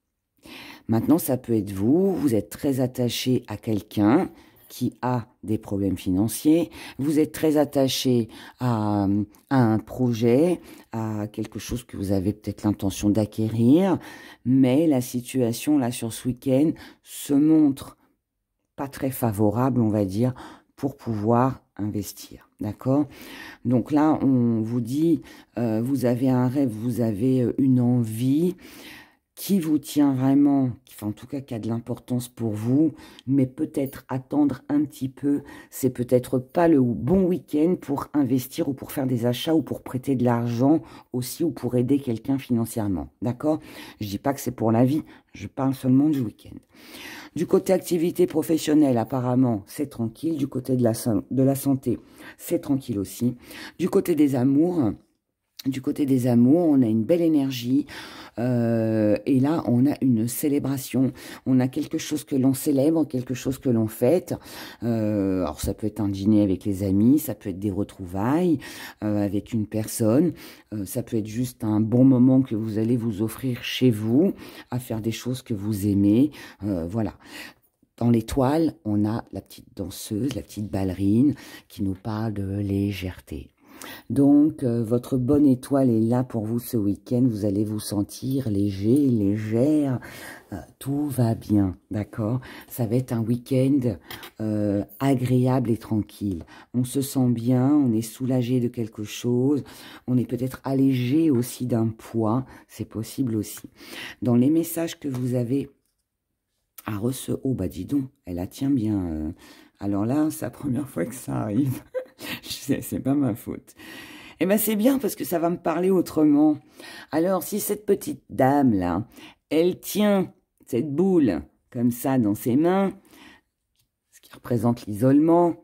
Maintenant, ça peut être vous êtes très attaché à quelqu'un qui a des problèmes financiers, vous êtes très attaché à un projet, à quelque chose que vous avez peut-être l'intention d'acquérir, mais la situation, là, sur ce week-end, se montre pas très favorable, on va dire, pour pouvoir investir, d'accord? Donc là, on vous dit, vous avez un rêve, vous avez une envie qui vous tient vraiment, enfin en tout cas qui a de l'importance pour vous, mais peut-être attendre un petit peu, c'est peut-être pas le bon week-end pour investir ou pour faire des achats ou pour prêter de l'argent aussi ou pour aider quelqu'un financièrement, d'accord? Je dis pas que c'est pour la vie, je parle seulement du week-end. Du côté activité professionnelle, apparemment, c'est tranquille. Du côté de la santé, c'est tranquille aussi. Du côté des amours, on a une belle énergie. Et là, on a une célébration. On a quelque chose que l'on célèbre, quelque chose que l'on fête. Alors, ça peut être un dîner avec les amis, ça peut être des retrouvailles avec une personne. Ça peut être juste un bon moment que vous allez vous offrir chez vous, à faire des choses que vous aimez. Voilà. Dans l'étoile, on a la petite danseuse, la petite ballerine qui nous parle de légèreté. Donc, votre bonne étoile est là pour vous ce week-end. Vous allez vous sentir léger, légère. Tout va bien, d'accord? Ça va être un week-end agréable et tranquille. On se sent bien, on est soulagé de quelque chose. On est peut-être allégé aussi d'un poids. C'est possible aussi. Dans les messages que vous avez à recevoir... Oh, bah dis donc, elle la tient bien. Alors là, c'est la première fois que ça arrive. C'est pas ma faute. Eh ben c'est bien parce que ça va me parler autrement. Alors, si cette petite dame-là, elle tient cette boule comme ça dans ses mains, ce qui représente l'isolement,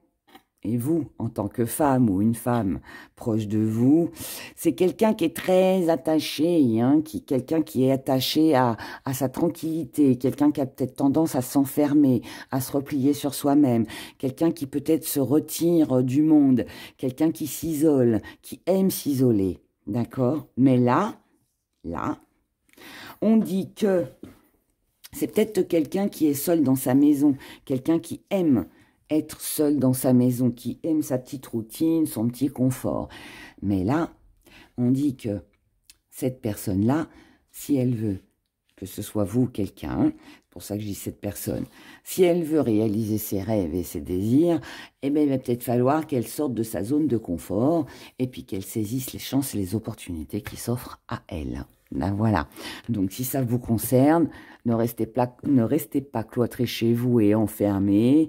et vous, en tant que femme ou une femme proche de vous, c'est quelqu'un qui est très attaché, hein, quelqu'un qui est attaché à sa tranquillité, quelqu'un qui a peut-être tendance à s'enfermer, à se replier sur soi-même, quelqu'un qui peut-être se retire du monde, quelqu'un qui s'isole, qui aime s'isoler, d'accord? Mais là, on dit que c'est peut-être quelqu'un qui est seul dans sa maison, quelqu'un qui aime être seul dans sa maison, qui aime sa petite routine, son petit confort. Mais là, on dit que cette personne-là, si elle veut, que ce soit vous ou quelqu'un, c'est pour ça que je dis cette personne, si elle veut réaliser ses rêves et ses désirs, eh bien, il va peut-être falloir qu'elle sorte de sa zone de confort et puis qu'elle saisisse les chances et les opportunités qui s'offrent à elle. Ben voilà. Donc, si ça vous concerne, ne restez pas cloîtrés chez vous et enfermés.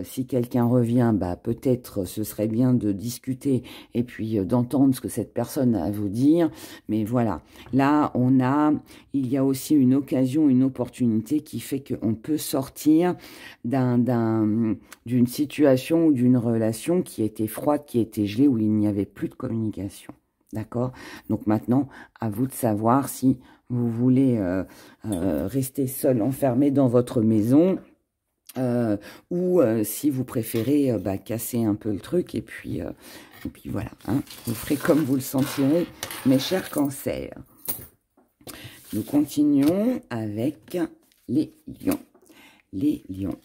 Si quelqu'un revient, bah, peut-être ce serait bien de discuter et puis d'entendre ce que cette personne a à vous dire. Mais voilà, là, il y a aussi une occasion, une opportunité qui fait qu'on peut sortir d'une situation ou d'une relation qui était froide, qui était gelée, où il n'y avait plus de communication. D'accord? Donc maintenant, à vous de savoir si vous voulez rester seul, enfermé dans votre maison, ou si vous préférez casser un peu le truc et puis voilà, hein, vous ferez comme vous le sentirez, mes chers cancers. Nous continuons avec les lions. Les lions.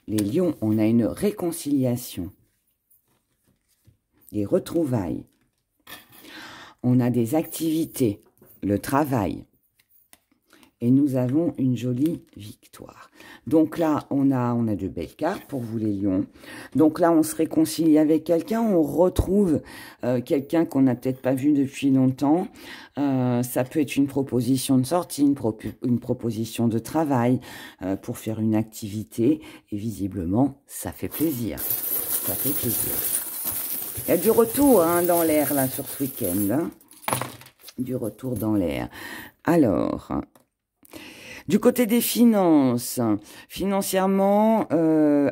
Les lions, on a une réconciliation, des retrouvailles, on a des activités, le travail, et nous avons une jolie victoire. Donc là, on a de belles cartes pour vous les lions. Donc là, on se réconcilie avec quelqu'un, on retrouve quelqu'un qu'on n'a peut-être pas vu depuis longtemps. Ça peut être une proposition de sortie, une proposition de travail pour faire une activité. Et visiblement, ça fait plaisir. Ça fait plaisir. Il y a du retour hein, dans l'air là sur ce week-end. Hein. Du retour dans l'air. Alors... Du côté des finances, financièrement,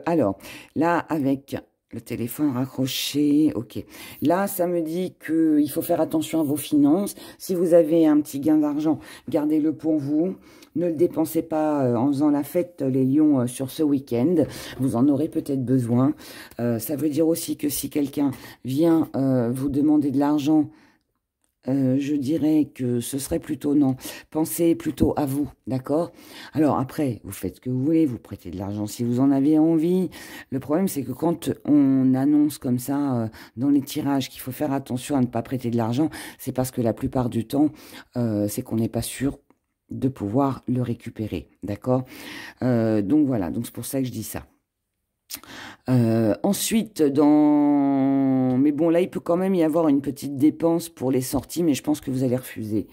alors, là, avec le téléphone raccroché, ok. Là, ça me dit qu'il faut faire attention à vos finances. Si vous avez un petit gain d'argent, gardez-le pour vous. Ne le dépensez pas en faisant la fête, les lions, sur ce week-end. Vous en aurez peut-être besoin. Ça veut dire aussi que si quelqu'un vient vous demander de l'argent, je dirais que ce serait plutôt non. Pensez plutôt à vous, d'accord? Alors après, vous faites ce que vous voulez, vous prêtez de l'argent si vous en avez envie. Le problème, c'est que quand on annonce comme ça dans les tirages qu'il faut faire attention à ne pas prêter de l'argent, c'est parce que la plupart du temps, c'est qu'on n'est pas sûr de pouvoir le récupérer, d'accord? Donc voilà, donc c'est pour ça que je dis ça. Ensuite, mais bon, là, il peut quand même y avoir une petite dépense pour les sorties, mais je pense que vous allez refuser.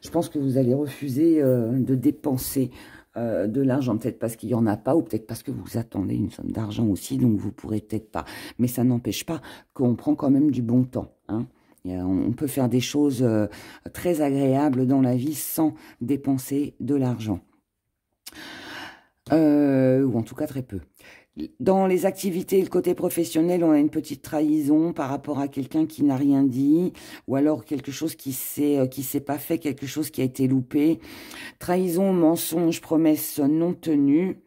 Je pense que vous allez refuser de dépenser de l'argent, peut-être parce qu'il n'y en a pas, ou peut-être parce que vous attendez une somme d'argent aussi, donc vous pourrez peut-être pas. Mais ça n'empêche pas qu'on prend quand même du bon temps, hein. On peut faire des choses très agréables dans la vie sans dépenser de l'argent. Ou en tout cas très peu. Dans les activités, le côté professionnel, on a une petite trahison par rapport à quelqu'un qui n'a rien dit, ou alors quelque chose qui s'est pas fait, quelque chose qui a été loupé. Trahison, mensonge, promesse non tenue.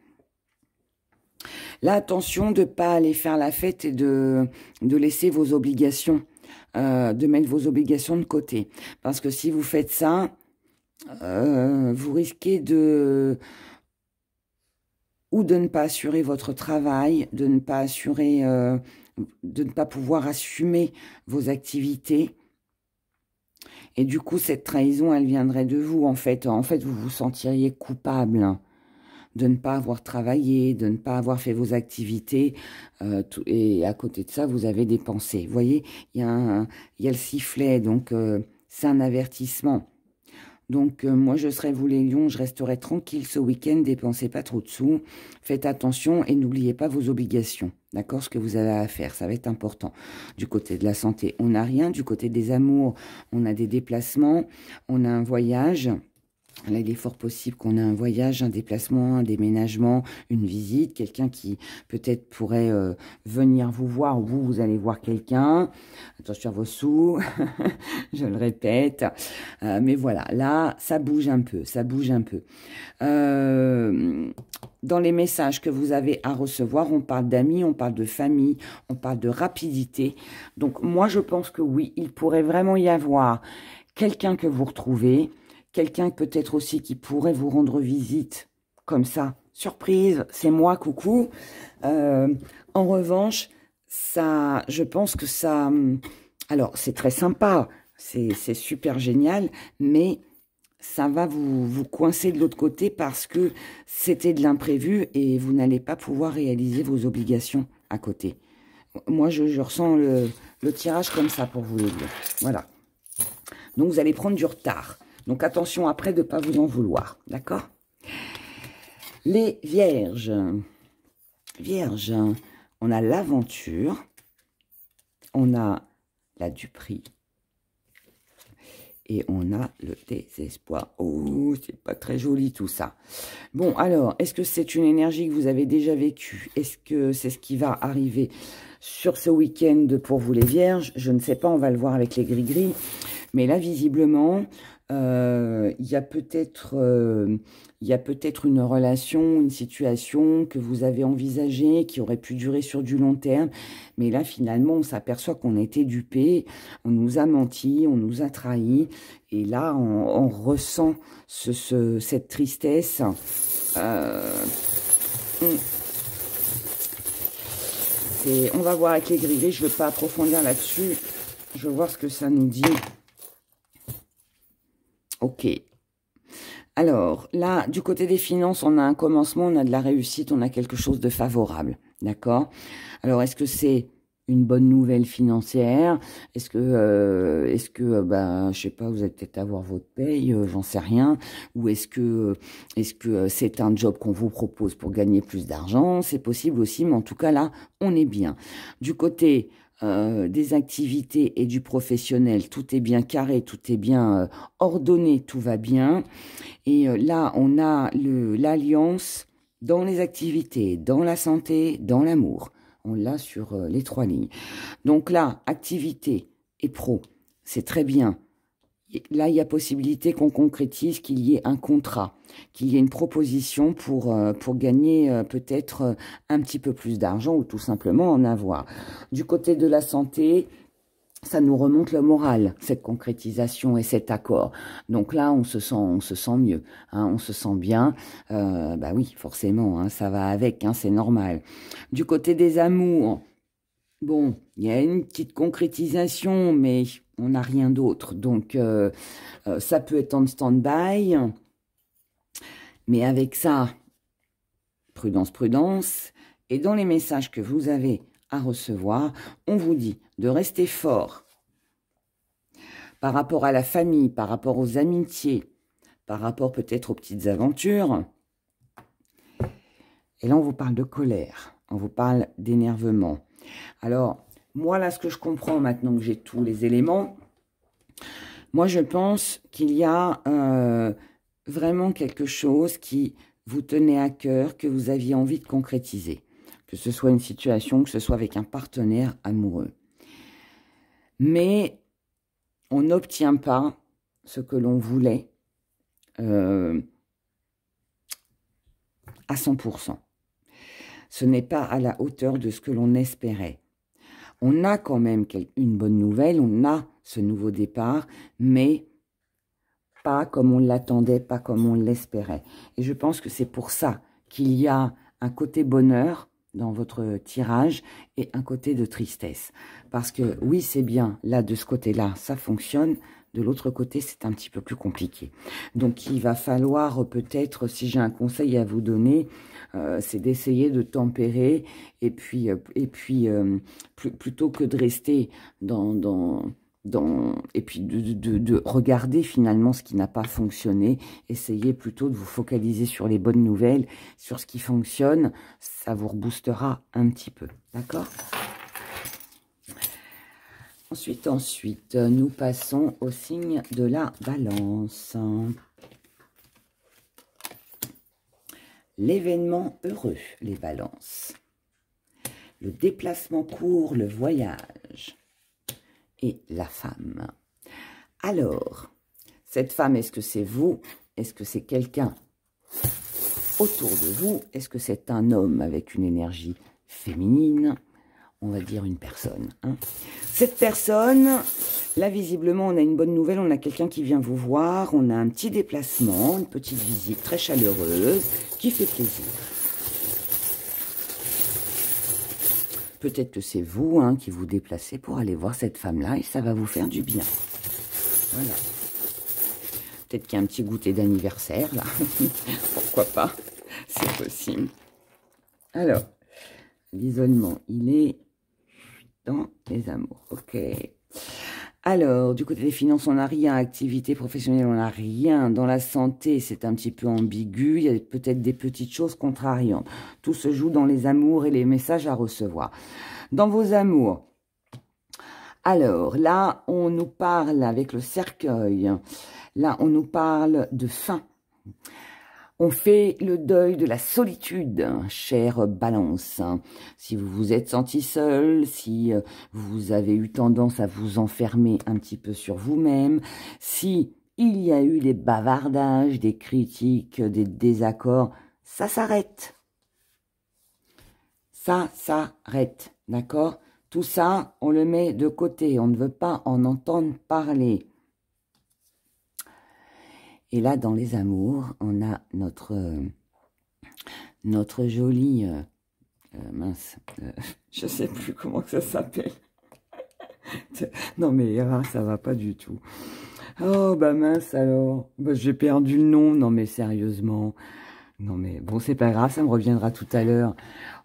Là, attention de pas aller faire la fête et de laisser vos obligations, de mettre vos obligations de côté. Parce que si vous faites ça, vous risquez ou de ne pas assurer votre travail, de ne pas assurer de ne pas pouvoir assumer vos activités. Et du coup, cette trahison, elle viendrait de vous, en fait. En fait, vous vous sentiriez coupable de ne pas avoir travaillé, de ne pas avoir fait vos activités. Et à côté de ça, vous avez des pensées. Vous voyez, il y a le sifflet, donc c'est un avertissement. Donc, moi, je serais vous les lions, je resterai tranquille ce week-end, dépensez pas trop de sous, faites attention et n'oubliez pas vos obligations, d'accord, ce que vous avez à faire, ça va être important. Du côté de la santé, on n'a rien, du côté des amours, on a des déplacements, on a un voyage. Là, il est fort possible qu'on ait un voyage, un déplacement, un déménagement, une visite, quelqu'un qui peut-être pourrait venir vous voir ou vous allez voir quelqu'un. Attention à vos sous, je le répète. Mais voilà, là, ça bouge un peu, ça bouge un peu. Dans les messages que vous avez à recevoir, on parle d'amis, on parle de famille, on parle de rapidité. Donc, moi, je pense que oui, il pourrait vraiment y avoir quelqu'un que vous retrouvez, quelqu'un peut-être aussi qui pourrait vous rendre visite, comme ça, surprise, c'est moi, coucou. En revanche, ça, je pense que ça... Alors, c'est très sympa, c'est super génial, mais ça va vous coincer de l'autre côté parce que c'était de l'imprévu et vous n'allez pas pouvoir réaliser vos obligations à côté. Moi, je ressens le tirage comme ça pour vous le dire. Voilà. Donc, vous allez prendre du retard. Donc, attention après de ne pas vous en vouloir. D'accord? Les vierges. Vierges, on a l'aventure. On a la duperie. Et on a le désespoir. Oh, c'est pas très joli tout ça. Bon, alors, est-ce que c'est une énergie que vous avez déjà vécue? Est-ce que c'est ce qui va arriver sur ce week-end pour vous les vierges? Je ne sais pas, on va le voir avec les gris-gris. Mais là, visiblement, il y a peut-être une relation, une situation que vous avez envisagée, qui aurait pu durer sur du long terme. Mais là, finalement, on s'aperçoit qu'on a été dupé, on nous a menti, on nous a trahis. Et là, on ressent cette tristesse. On va voir avec les gris-gris, je ne veux pas approfondir là-dessus. Je veux voir ce que ça nous dit. Ok. Alors, là, du côté des finances, on a un commencement, on a de la réussite, on a quelque chose de favorable. D'accord? Alors, est-ce que c'est une bonne nouvelle financière? Est-ce que ben, je sais pas, vous allez peut-être avoir votre paye, j'en sais rien. Ou est-ce que c'est un job qu'on vous propose pour gagner plus d'argent? C'est possible aussi, mais en tout cas, là, on est bien. Du côté... des activités et du professionnel, tout est bien carré, tout est bien ordonné, tout va bien. Et là, on a l'alliance dans les activités, dans la santé, dans l'amour. On l'a sur les 3 lignes. Donc là, activité et pro, c'est très bien. Là, il y a possibilité qu'on concrétise, qu'il y ait un contrat, qu'il y ait une proposition pour gagner peut-être un petit peu plus d'argent ou tout simplement en avoir. Du côté de la santé, ça nous remonte le moral, cette concrétisation et cet accord. Donc là, on se sent mieux, hein, on se sent bien. Bah oui, forcément, hein, ça va avec, hein, c'est normal. Du côté des amours, bon, il y a une petite concrétisation, mais on n'a rien d'autre. Donc, ça peut être en stand-by. Mais avec ça, prudence, prudence. Et dans les messages que vous avez à recevoir, on vous dit de rester fort par rapport à la famille, par rapport aux amitiés, par rapport peut-être aux petites aventures. Et là, on vous parle de colère, on vous parle d'énervement. Alors, moi, là, ce que je comprends maintenant que j'ai tous les éléments, moi, je pense qu'il y a vraiment quelque chose qui vous tenait à cœur, que vous aviez envie de concrétiser. Que ce soit une situation, que ce soit avec un partenaire amoureux. Mais on n'obtient pas ce que l'on voulait à 100%. Ce n'est pas à la hauteur de ce que l'on espérait. On a quand même une bonne nouvelle, on a ce nouveau départ, mais pas comme on l'attendait, pas comme on l'espérait. Et je pense que c'est pour ça qu'il y a un côté bonheur, dans votre tirage et un côté de tristesse. Parce que oui, c'est bien, là, de ce côté-là, ça fonctionne. De l'autre côté, c'est un petit peu plus compliqué. Donc, il va falloir peut-être, si j'ai un conseil à vous donner, c'est d'essayer de tempérer et puis plutôt que de rester et puis de regarder finalement ce qui n'a pas fonctionné, essayez plutôt de vous focaliser sur les bonnes nouvelles, sur ce qui fonctionne, ça vous reboostera un petit peu, d'accord ? Ensuite, nous passons au signe de la Balance. L'événement heureux, les Balances. Le déplacement court, le voyage. Et la femme. Alors, cette femme, est-ce que c'est vous? Est-ce que c'est quelqu'un autour de vous? Est-ce que c'est un homme avec une énergie féminine? On va dire une personne. Hein. Cette personne, là, visiblement, on a une bonne nouvelle. On a quelqu'un qui vient vous voir. On a un petit déplacement, une petite visite très chaleureuse qui fait plaisir. Peut-être que c'est vous hein, qui vous déplacez pour aller voir cette femme-là et ça va vous faire du bien. Voilà. Peut-être qu'il y a un petit goûter d'anniversaire, là. Pourquoi pas? C'est possible. Alors, l'isolement, il est dans les amours. Ok. Alors, du côté des finances, on n'a rien. Activité professionnelle, on n'a rien. Dans la santé, c'est un petit peu ambigu. Il y a peut-être des petites choses contrariantes. Tout se joue dans les amours et les messages à recevoir. Dans vos amours, alors là, on nous parle avec le cercueil. Là, on nous parle de fin. On fait le deuil de la solitude, chère Balance. Si vous vous êtes senti seul, si vous avez eu tendance à vous enfermer un petit peu sur vous-même, si il y a eu des bavardages, des critiques, des désaccords, ça s'arrête. Ça s'arrête, d'accord? Tout ça, on le met de côté. On ne veut pas en entendre parler. Et là, dans les amours, on a notre jolie... mince, je sais plus comment que ça s'appelle. Non, mais ça va pas du tout. Oh, bah mince alors. Bah, j'ai perdu le nom. Non, mais sérieusement. Non, mais bon, c'est pas grave, ça me reviendra tout à l'heure.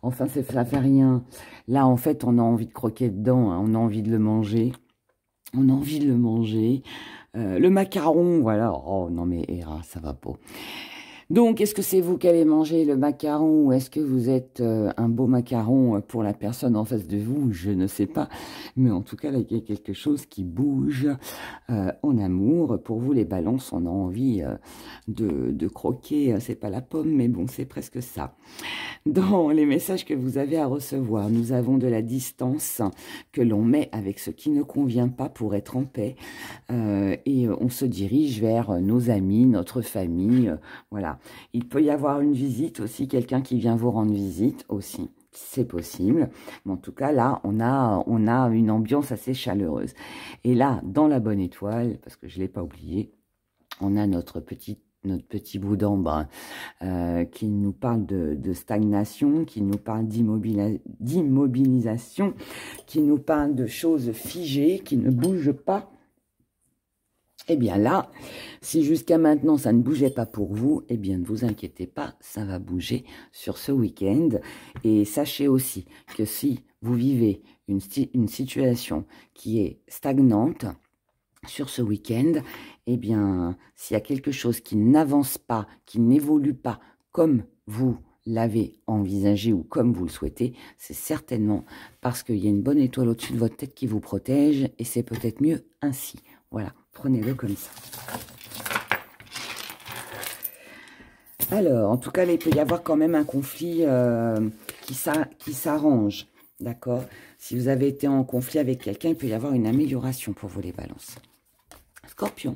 Enfin, ça fait rien. Là, en fait, on a envie de croquer dedans. Hein, on a envie de le manger. On a envie de le manger. Le macaron, voilà. Oh non mais Héra, ça va pas. Donc, est-ce que c'est vous qui allez manger le macaron ou est-ce que vous êtes un beau macaron pour la personne en face de vous? Je ne sais pas. Mais en tout cas, là, il y a quelque chose qui bouge en amour. Pour vous, les balances, on a envie de croquer. C'est pas la pomme, mais bon, c'est presque ça. Dans les messages que vous avez à recevoir, nous avons de la distance que l'on met avec ce qui ne convient pas pour être en paix. Et on se dirige vers nos amis, notre famille, voilà. Il peut y avoir une visite aussi, quelqu'un qui vient vous rendre visite aussi, c'est possible. Mais en tout cas, là, on a une ambiance assez chaleureuse. Et là, dans la bonne étoile, parce que je ne l'ai pas oublié, on a notre petit bout d'ambre qui nous parle de stagnation, qui nous parle d'immobilisation, qui nous parle de choses figées, qui ne bougent pas. Eh bien là, si jusqu'à maintenant ça ne bougeait pas pour vous, eh bien ne vous inquiétez pas, ça va bouger sur ce week-end. Et sachez aussi que si vous vivez une situation qui est stagnante sur ce week-end, eh bien s'il y a quelque chose qui n'avance pas, qui n'évolue pas comme vous l'avez envisagé ou comme vous le souhaitez, c'est certainement parce qu'il y a une bonne étoile au-dessus de votre tête qui vous protège et c'est peut-être mieux ainsi. Voilà, prenez-le comme ça. Alors, en tout cas, là, il peut y avoir quand même un conflit qui s'arrange, d'accord? Si vous avez été en conflit avec quelqu'un, il peut y avoir une amélioration pour vous, les balances. Scorpion.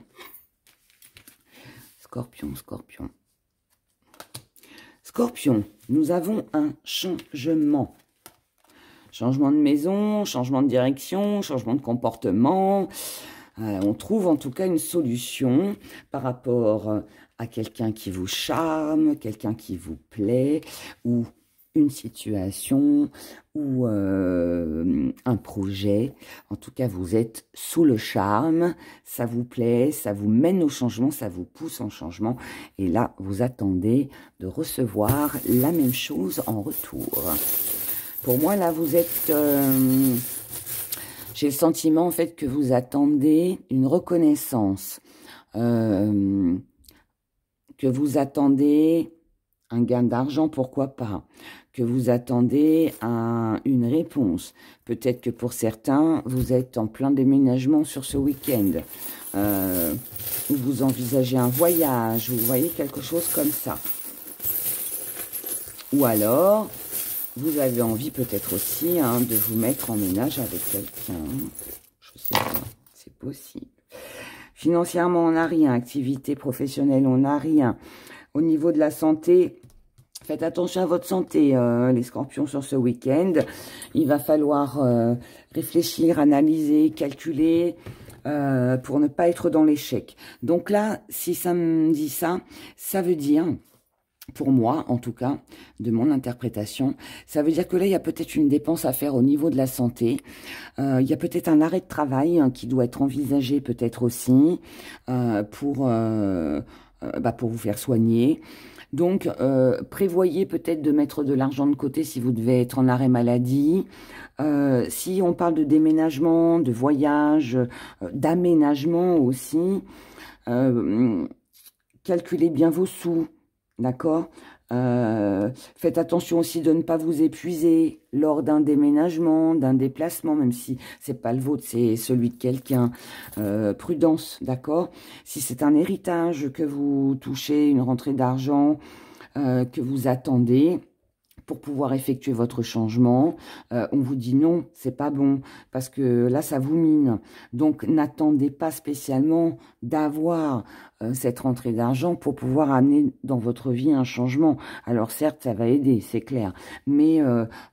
Scorpion, Scorpion. Scorpion, nous avons un changement. Changement de maison, changement de direction, changement de comportement. On trouve en tout cas une solution par rapport à quelqu'un qui vous charme, quelqu'un qui vous plaît, ou une situation ou un projet. En tout cas, vous êtes sous le charme, ça vous plaît, ça vous mène au changement, ça vous pousse en changement. Et là, vous attendez de recevoir la même chose en retour. Pour moi, là, vous êtes... j'ai le sentiment, en fait, que vous attendez une reconnaissance. Que vous attendez un gain d'argent, pourquoi pas. Que vous attendez une réponse. Peut-être que pour certains, vous êtes en plein déménagement sur ce week-end. Ou vous envisagez un voyage. Vous voyez quelque chose comme ça. Ou alors... vous avez envie peut-être aussi de vous mettre en ménage avec quelqu'un. Je sais pas, c'est possible. Financièrement, on n'a rien. Activité professionnelle, on n'a rien. Au niveau de la santé, faites attention à votre santé, les scorpions, sur ce week-end. Il va falloir réfléchir, analyser, calculer pour ne pas être dans l'échec. Donc là, si ça me dit ça, ça veut dire... pour moi, en tout cas, de mon interprétation, ça veut dire que là, il y a peut-être une dépense à faire au niveau de la santé. Il y a peut-être un arrêt de travail qui doit être envisagé peut-être aussi pour vous faire soigner. Donc, prévoyez peut-être de mettre de l'argent de côté si vous devez être en arrêt maladie. Si on parle de déménagement, de voyage, d'aménagement aussi, calculez bien vos sous. D'accord, faites attention aussi de ne pas vous épuiser lors d'un déménagement, d'un déplacement, même si c'est pas le vôtre, c'est celui de quelqu'un. Prudence, d'accord. Si c'est un héritage que vous touchez, une rentrée d'argent que vous attendez pour pouvoir effectuer votre changement, on vous dit non, c'est pas bon, parce que là, ça vous mine. Donc, n'attendez pas spécialement d'avoir cette rentrée d'argent pour pouvoir amener dans votre vie un changement. Alors, certes, ça va aider, c'est clair, mais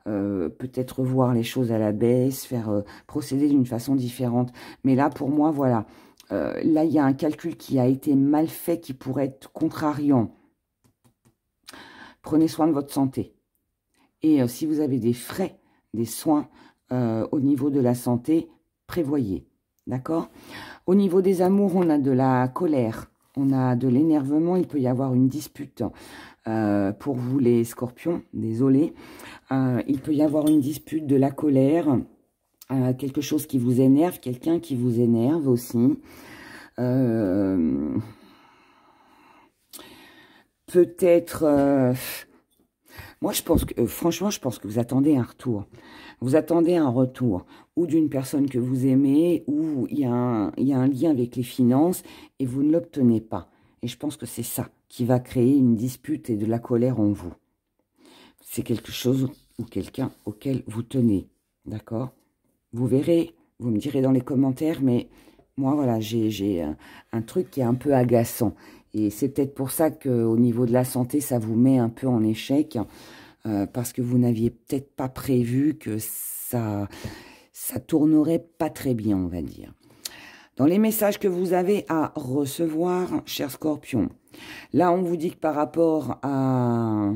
peut-être voir les choses à la baisse, faire procéder d'une façon différente. Mais là, pour moi, voilà, là, il y a un calcul qui a été mal fait, qui pourrait être contrariant. Prenez soin de votre santé. Et si vous avez des frais, des soins au niveau de la santé, prévoyez. D'accord? Au niveau des amours, on a de la colère, on a de l'énervement, il peut y avoir une dispute. Pour vous les scorpions, désolé. Il peut y avoir une dispute, de la colère, quelque chose qui vous énerve, quelqu'un qui vous énerve aussi. Peut-être... moi, je pense que, franchement, je pense que vous attendez un retour. Vous attendez un retour, ou d'une personne que vous aimez, ou il y a un lien avec les finances, et vous ne l'obtenez pas. Et je pense que c'est ça qui va créer une dispute et de la colère en vous. C'est quelque chose ou quelqu'un auquel vous tenez, d'accord? Vous verrez, vous me direz dans les commentaires, mais moi, voilà, j'ai un truc qui est un peu agaçant. Et c'est peut-être pour ça qu'au niveau de la santé, ça vous met un peu en échec, parce que vous n'aviez peut-être pas prévu que ça tournerait pas très bien, on va dire. Dans les messages que vous avez à recevoir, chers scorpions, là, on vous dit que par rapport à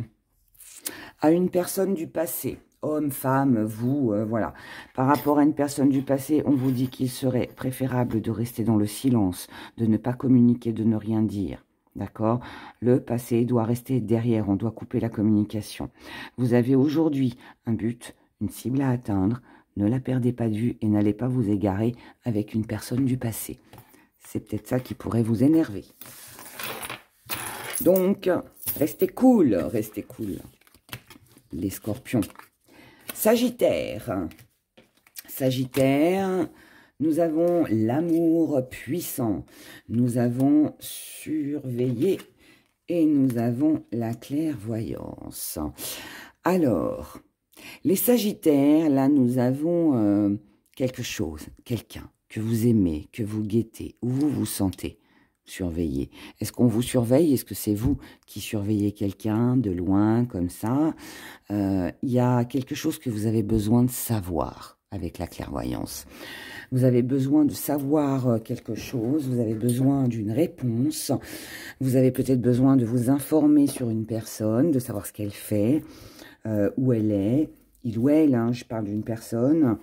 une personne du passé, homme, femme, vous, voilà. Par rapport à une personne du passé, on vous dit qu'il serait préférable de rester dans le silence, de ne pas communiquer, de ne rien dire. D'accord? Le passé doit rester derrière, on doit couper la communication. Vous avez aujourd'hui un but, une cible à atteindre, ne la perdez pas de vue et n'allez pas vous égarer avec une personne du passé. C'est peut-être ça qui pourrait vous énerver. Donc, restez cool, les scorpions. Sagittaire. Sagittaire, nous avons l'amour puissant, nous avons surveillé et nous avons la clairvoyance. Alors, les Sagittaires, là, nous avons quelque chose, quelqu'un que vous aimez, que vous guettez, où vous vous sentez surveillé. Est-ce qu'on vous surveille? Est-ce que c'est vous qui surveillez quelqu'un de loin, comme ça? Il y a quelque chose que vous avez besoin de savoir avec la clairvoyance. Vous avez besoin de savoir quelque chose, vous avez besoin d'une réponse, vous avez peut-être besoin de vous informer sur une personne, de savoir ce qu'elle fait, où elle est, il ou elle, hein, je parle d'une personne.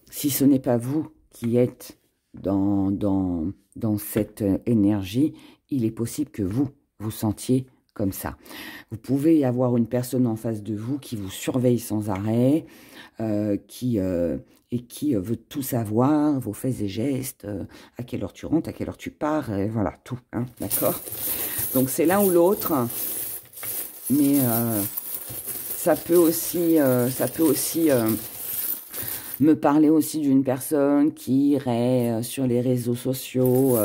Si ce n'est pas vous qui êtes dans cette énergie, il est possible que vous vous sentiez comme ça. Vous pouvez avoir une personne en face de vous qui vous surveille sans arrêt, qui veut tout savoir, vos faits et gestes, à quelle heure tu rentres, à quelle heure tu pars, voilà, tout, hein, d'accord? Donc c'est l'un ou l'autre, mais ça peut aussi me parler aussi d'une personne qui irait sur les réseaux sociaux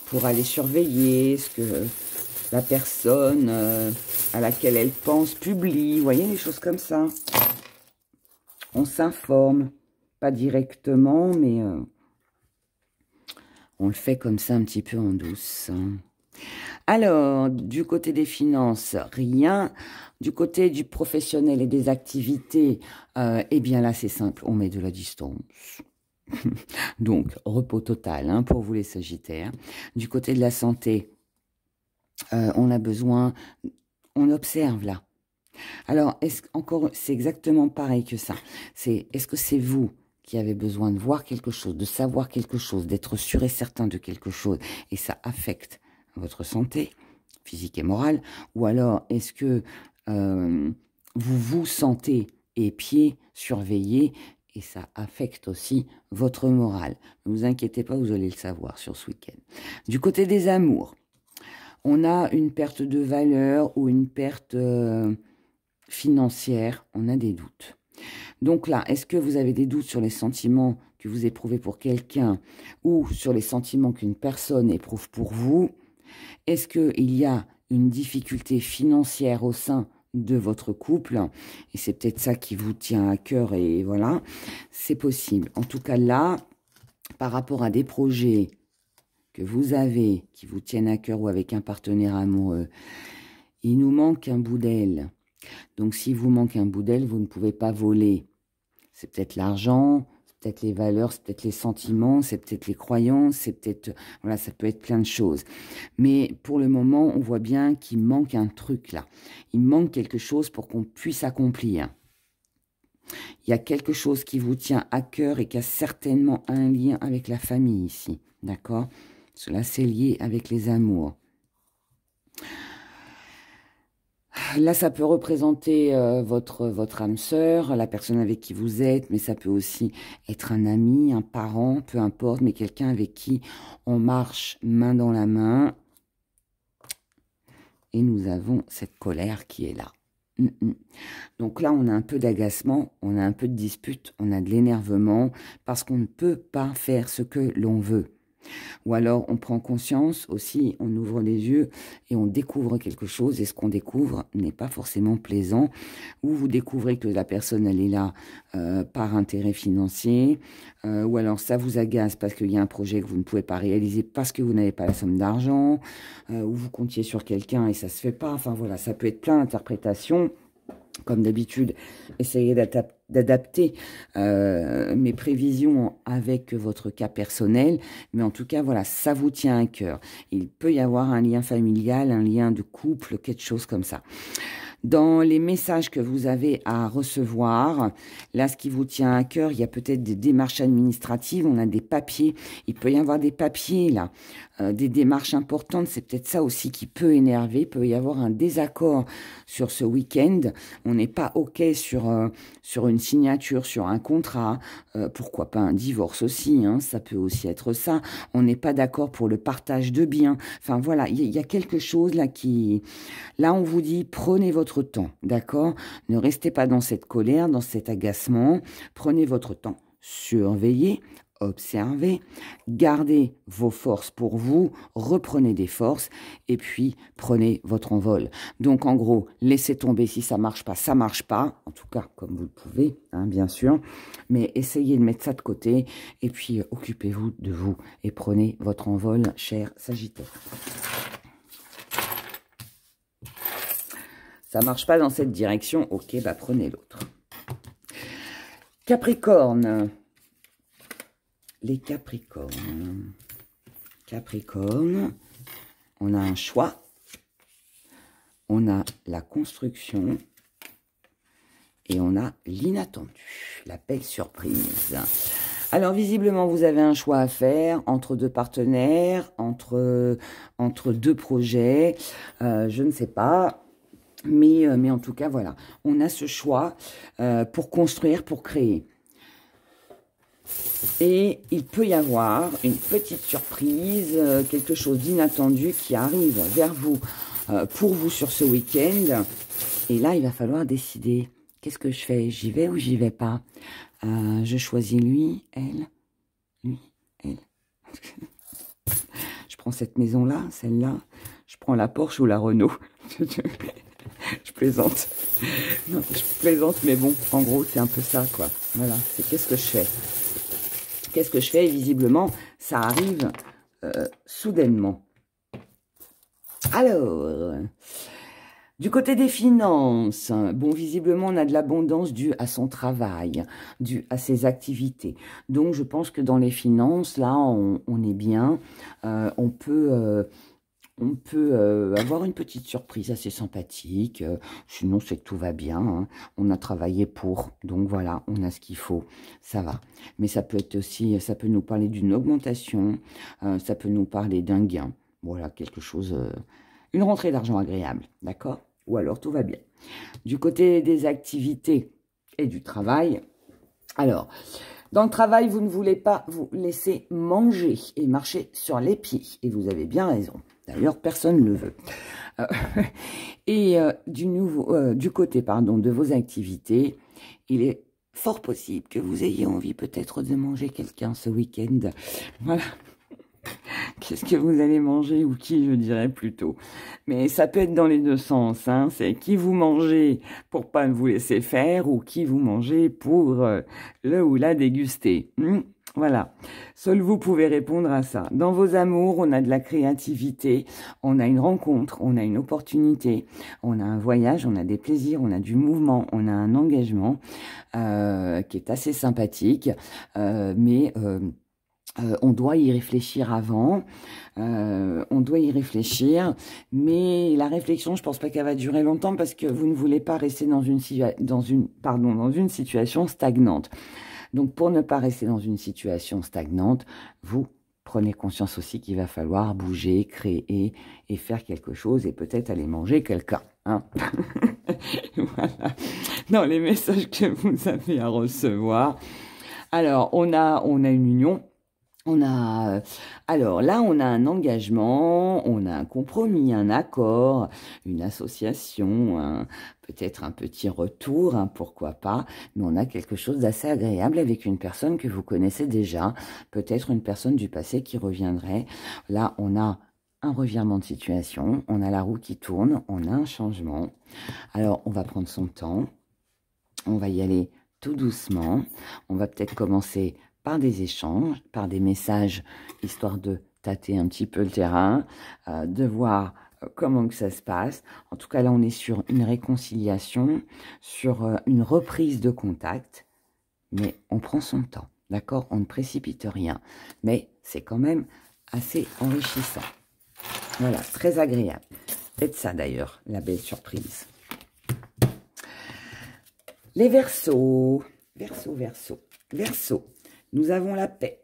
pour aller surveiller ce que la personne à laquelle elle pense publie. Vous voyez, les choses comme ça. On s'informe, pas directement, mais on le fait comme ça un petit peu en douce. Alors, du côté des finances, rien. Du côté du professionnel et des activités, eh bien là, c'est simple, on met de la distance. Donc, repos total hein, pour vous les Sagittaires. Du côté de la santé, on a besoin, on observe là. Alors, c'est exactement pareil que ça. Est-ce que c'est vous qui avez besoin de voir quelque chose, de savoir quelque chose, d'être sûr et certain de quelque chose, et ça affecte votre santé physique et morale, ou alors est-ce que vous vous sentez épié, surveillé, et ça affecte aussi votre morale. Ne vous inquiétez pas, vous allez le savoir sur ce week-end. Du côté des amours, on a une perte de valeur ou une perte financière, on a des doutes. Donc là, est-ce que vous avez des doutes sur les sentiments que vous éprouvez pour quelqu'un ou sur les sentiments qu'une personne éprouve pour vous? Est-ce qu'il y a une difficulté financière au sein de votre couple? Et c'est peut-être ça qui vous tient à cœur et voilà, c'est possible. En tout cas là, par rapport à des projets que vous avez, qui vous tiennent à cœur ou avec un partenaire amoureux, il nous manque un bout d'aile. Donc si vous manque un bout d'aile, vous ne pouvez pas voler. C'est peut-être l'argent, c'est peut-être les valeurs, c'est peut-être les sentiments, c'est peut-être les croyances, c'est peut-être... Voilà, ça peut être plein de choses. Mais pour le moment, on voit bien qu'il manque un truc là. Il manque quelque chose pour qu'on puisse accomplir. Il y a quelque chose qui vous tient à cœur et qui a certainement un lien avec la famille ici. D'accord? Cela, c'est lié avec les amours. Là, ça peut représenter votre âme sœur, la personne avec qui vous êtes, mais ça peut aussi être un ami, un parent, peu importe, mais quelqu'un avec qui on marche main dans la main. Et nous avons cette colère qui est là. Donc là, on a un peu d'agacement, on a un peu de dispute, on a de l'énervement, parce qu'on ne peut pas faire ce que l'on veut. Ou alors, on prend conscience aussi, on ouvre les yeux et on découvre quelque chose. Et ce qu'on découvre n'est pas forcément plaisant. Ou vous découvrez que la personne, elle est là par intérêt financier. Ou alors, ça vous agace parce qu'il y a un projet que vous ne pouvez pas réaliser parce que vous n'avez pas la somme d'argent. Ou vous comptiez sur quelqu'un et ça ne se fait pas. Enfin, voilà, ça peut être plein d'interprétations. Comme d'habitude, essayez d'adapter mes prévisions avec votre cas personnel. Mais en tout cas, voilà, ça vous tient à cœur. Il peut y avoir un lien familial, un lien de couple, quelque chose comme ça. Dans les messages que vous avez à recevoir, là, ce qui vous tient à cœur, il y a peut-être des démarches administratives, on a des papiers, il peut y avoir des papiers, là, des démarches importantes, c'est peut-être ça aussi qui peut énerver, il peut y avoir un désaccord sur ce week-end, on n'est pas OK sur une signature, sur un contrat, pourquoi pas un divorce aussi, hein, ça peut aussi être ça, on n'est pas d'accord pour le partage de biens, enfin voilà, il y a quelque chose là qui... Là, on vous dit, prenez votre temps, d'accord? Ne restez pas dans cette colère, dans cet agacement. Prenez votre temps. Surveillez, observez, gardez vos forces pour vous, reprenez des forces et puis prenez votre envol. Donc, en gros, laissez tomber si ça marche pas, ça marche pas. En tout cas, comme vous le pouvez, hein, bien sûr. Mais essayez de mettre ça de côté et puis occupez-vous de vous et prenez votre envol, cher Sagittaire. Ça ne marche pas dans cette direction, ok, bah prenez l'autre. Capricorne. Les Capricornes. Capricorne, on a un choix. On a la construction et on a l'inattendu, la belle surprise. Alors, visiblement, vous avez un choix à faire entre deux partenaires, entre deux projets, je ne sais pas. Mais en tout cas, voilà, on a ce choix pour construire, pour créer. Et il peut y avoir une petite surprise, quelque chose d'inattendu qui arrive vers vous, pour vous sur ce week-end. Et là, il va falloir décider. Qu'est-ce que je fais? J'y vais ou j'y vais pas? Je choisis lui, elle, Je prends cette maison-là, celle-là. Je prends la Porsche ou la Renault. Je plaisante. Non, je plaisante, mais bon, en gros, c'est un peu ça, quoi. Voilà, c'est qu'est-ce que je fais? Qu'est-ce que je fais? Et visiblement, ça arrive soudainement. Alors, du côté des finances, bon, visiblement, on a de l'abondance due à son travail, due à ses activités. Donc, je pense que dans les finances, là, on est bien. On peut avoir une petite surprise assez sympathique. Sinon, c'est que tout va bien. Hein. On a travaillé pour. Donc, voilà, on a ce qu'il faut. Ça va. Mais ça peut être aussi, ça peut nous parler d'une augmentation. Ça peut nous parler d'un gain. Voilà, quelque chose, une rentrée d'argent agréable. D'accord? Ou alors, tout va bien. Du côté des activités et du travail, alors... Dans le travail, vous ne voulez pas vous laisser manger et marcher sur les pieds. Et vous avez bien raison. D'ailleurs, personne ne le veut. Du côté de vos activités, il est fort possible que vous ayez envie peut-être de manger quelqu'un ce week-end. Voilà. Qu'est-ce que vous allez manger ou qui, je dirais plutôt. Mais ça peut être dans les deux sens. Hein. C'est qui vous mangez pour pas vous laisser faire ou qui vous mangez pour le ou la déguster. Voilà. Seul vous pouvez répondre à ça. Dans vos amours, on a de la créativité, on a une rencontre, on a une opportunité, on a un voyage, on a des plaisirs, on a du mouvement, on a un engagement qui est assez sympathique, mais... on doit y réfléchir avant, on doit y réfléchir, mais la réflexion, je pense pas qu'elle va durer longtemps parce que vous ne voulez pas rester dans une situation stagnante. Donc, pour ne pas rester dans une situation stagnante, vous prenez conscience aussi qu'il va falloir bouger, créer et faire quelque chose et peut-être aller manger quelqu'un. Hein. Voilà. Dans les messages que vous avez à recevoir. Alors, on a une union. Alors là, on a un engagement, on a un compromis, un accord, une association, peut-être un petit retour, hein, pourquoi pas, mais on a quelque chose d'assez agréable avec une personne que vous connaissez déjà, peut-être une personne du passé qui reviendrait. Là, on a un revirement de situation, on a la roue qui tourne, on a un changement. Alors, on va prendre son temps, on va y aller tout doucement, on va peut-être commencer par des échanges, par des messages, histoire de tâter un petit peu le terrain, de voir comment que ça se passe. En tout cas, là, on est sur une réconciliation, sur une reprise de contact, mais on prend son temps, d'accord? On ne précipite rien, mais c'est quand même assez enrichissant. Voilà, très agréable. Faites ça, d'ailleurs, la belle surprise. Les Verseaux. Verseau. Nous avons la paix.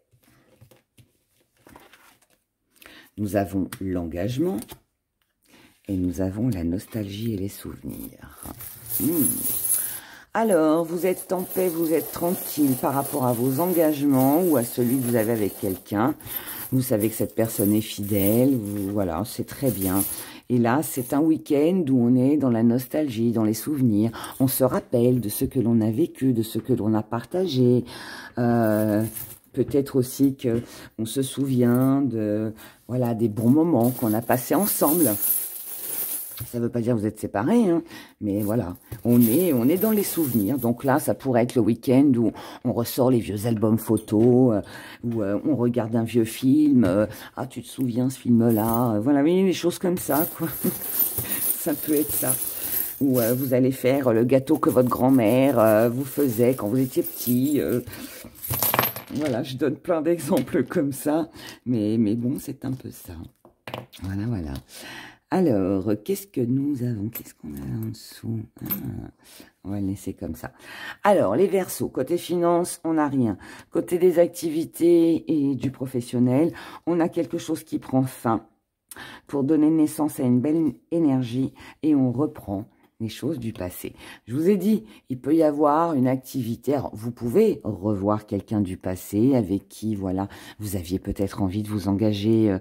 Nous avons l'engagement. Et nous avons la nostalgie et les souvenirs. Alors, vous êtes en paix, vous êtes tranquille par rapport à vos engagements ou à celui que vous avez avec quelqu'un. Vous savez que cette personne est fidèle. Voilà, c'est très bien. Et là, c'est un week-end où on est dans la nostalgie, dans les souvenirs. On se rappelle de ce que l'on a vécu, de ce que l'on a partagé. Peut-être aussi que on se souvient de, voilà, des bons moments qu'on a passés ensemble. Ça ne veut pas dire que vous êtes séparés, hein, mais voilà, on est dans les souvenirs. Donc là, ça pourrait être le week-end où on ressort les vieux albums photos, où on regarde un vieux film. Ah, tu te souviens ce film-là? Voilà, oui, des choses comme ça, quoi. Ça peut être ça. Ou vous allez faire le gâteau que votre grand-mère vous faisait quand vous étiez petit. Voilà, je donne plein d'exemples comme ça. Mais bon, c'est un peu ça. Voilà. Alors, qu'est-ce que nous avons? Qu'est-ce qu'on a là en dessous? On va le laisser comme ça. Alors, les Verseaux, côté finance, on n'a rien. Côté des activités et du professionnel, on a quelque chose qui prend fin pour donner naissance à une belle énergie et on reprend les choses du passé. Je vous ai dit, il peut y avoir une activité. Alors, vous pouvez revoir quelqu'un du passé avec qui, voilà, vous aviez peut-être envie de vous engager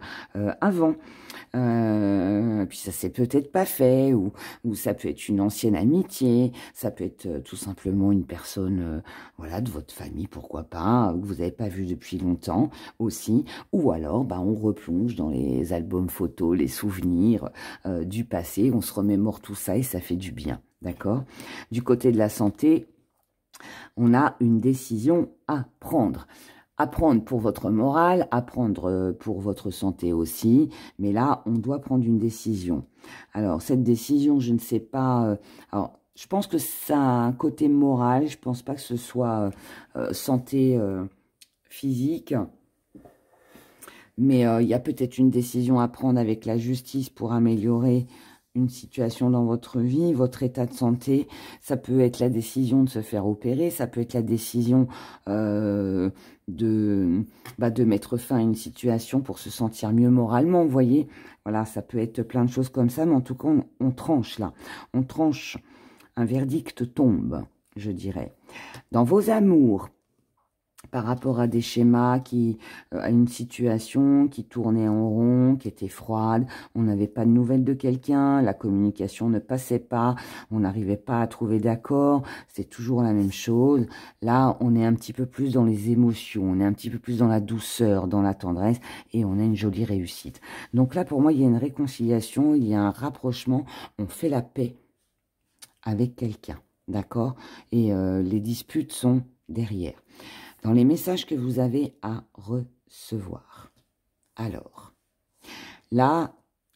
avant. Puis ça s'est peut-être pas fait, ou ça peut être une ancienne amitié, ça peut être tout simplement une personne, voilà, de votre famille, pourquoi pas, que vous n'avez pas vu depuis longtemps aussi, ou alors, bah, on replonge dans les albums photos, les souvenirs du passé, on se remémore tout ça et ça fait du bien, d'accord? Du côté de la santé, on a une décision à prendre. À prendre pour votre morale, à prendre pour votre santé aussi. Mais là, on doit prendre une décision. Alors, cette décision, je ne sais pas... alors, je pense que ça a un côté moral. Je ne pense pas que ce soit santé physique. Mais il y a peut-être une décision à prendre avec la justice pour améliorer une situation dans votre vie, votre état de santé. Ça peut être la décision de se faire opérer, ça peut être la décision de mettre fin à une situation pour se sentir mieux moralement, vous voyez. Voilà, ça peut être plein de choses comme ça, mais en tout cas, on tranche là. On tranche, un verdict tombe, je dirais. Dans vos amours, par rapport à des schémas, à une situation qui tournait en rond, qui était froide, on n'avait pas de nouvelles de quelqu'un, la communication ne passait pas, on n'arrivait pas à trouver d'accord, c'est toujours la même chose. Là, on est un petit peu plus dans les émotions, on est un petit peu plus dans la douceur, dans la tendresse, et on a une jolie réussite. Donc là, pour moi, il y a une réconciliation, il y a un rapprochement, on fait la paix avec quelqu'un, d'accord? Et les disputes sont derrière. Dans les messages que vous avez à recevoir. Alors, là,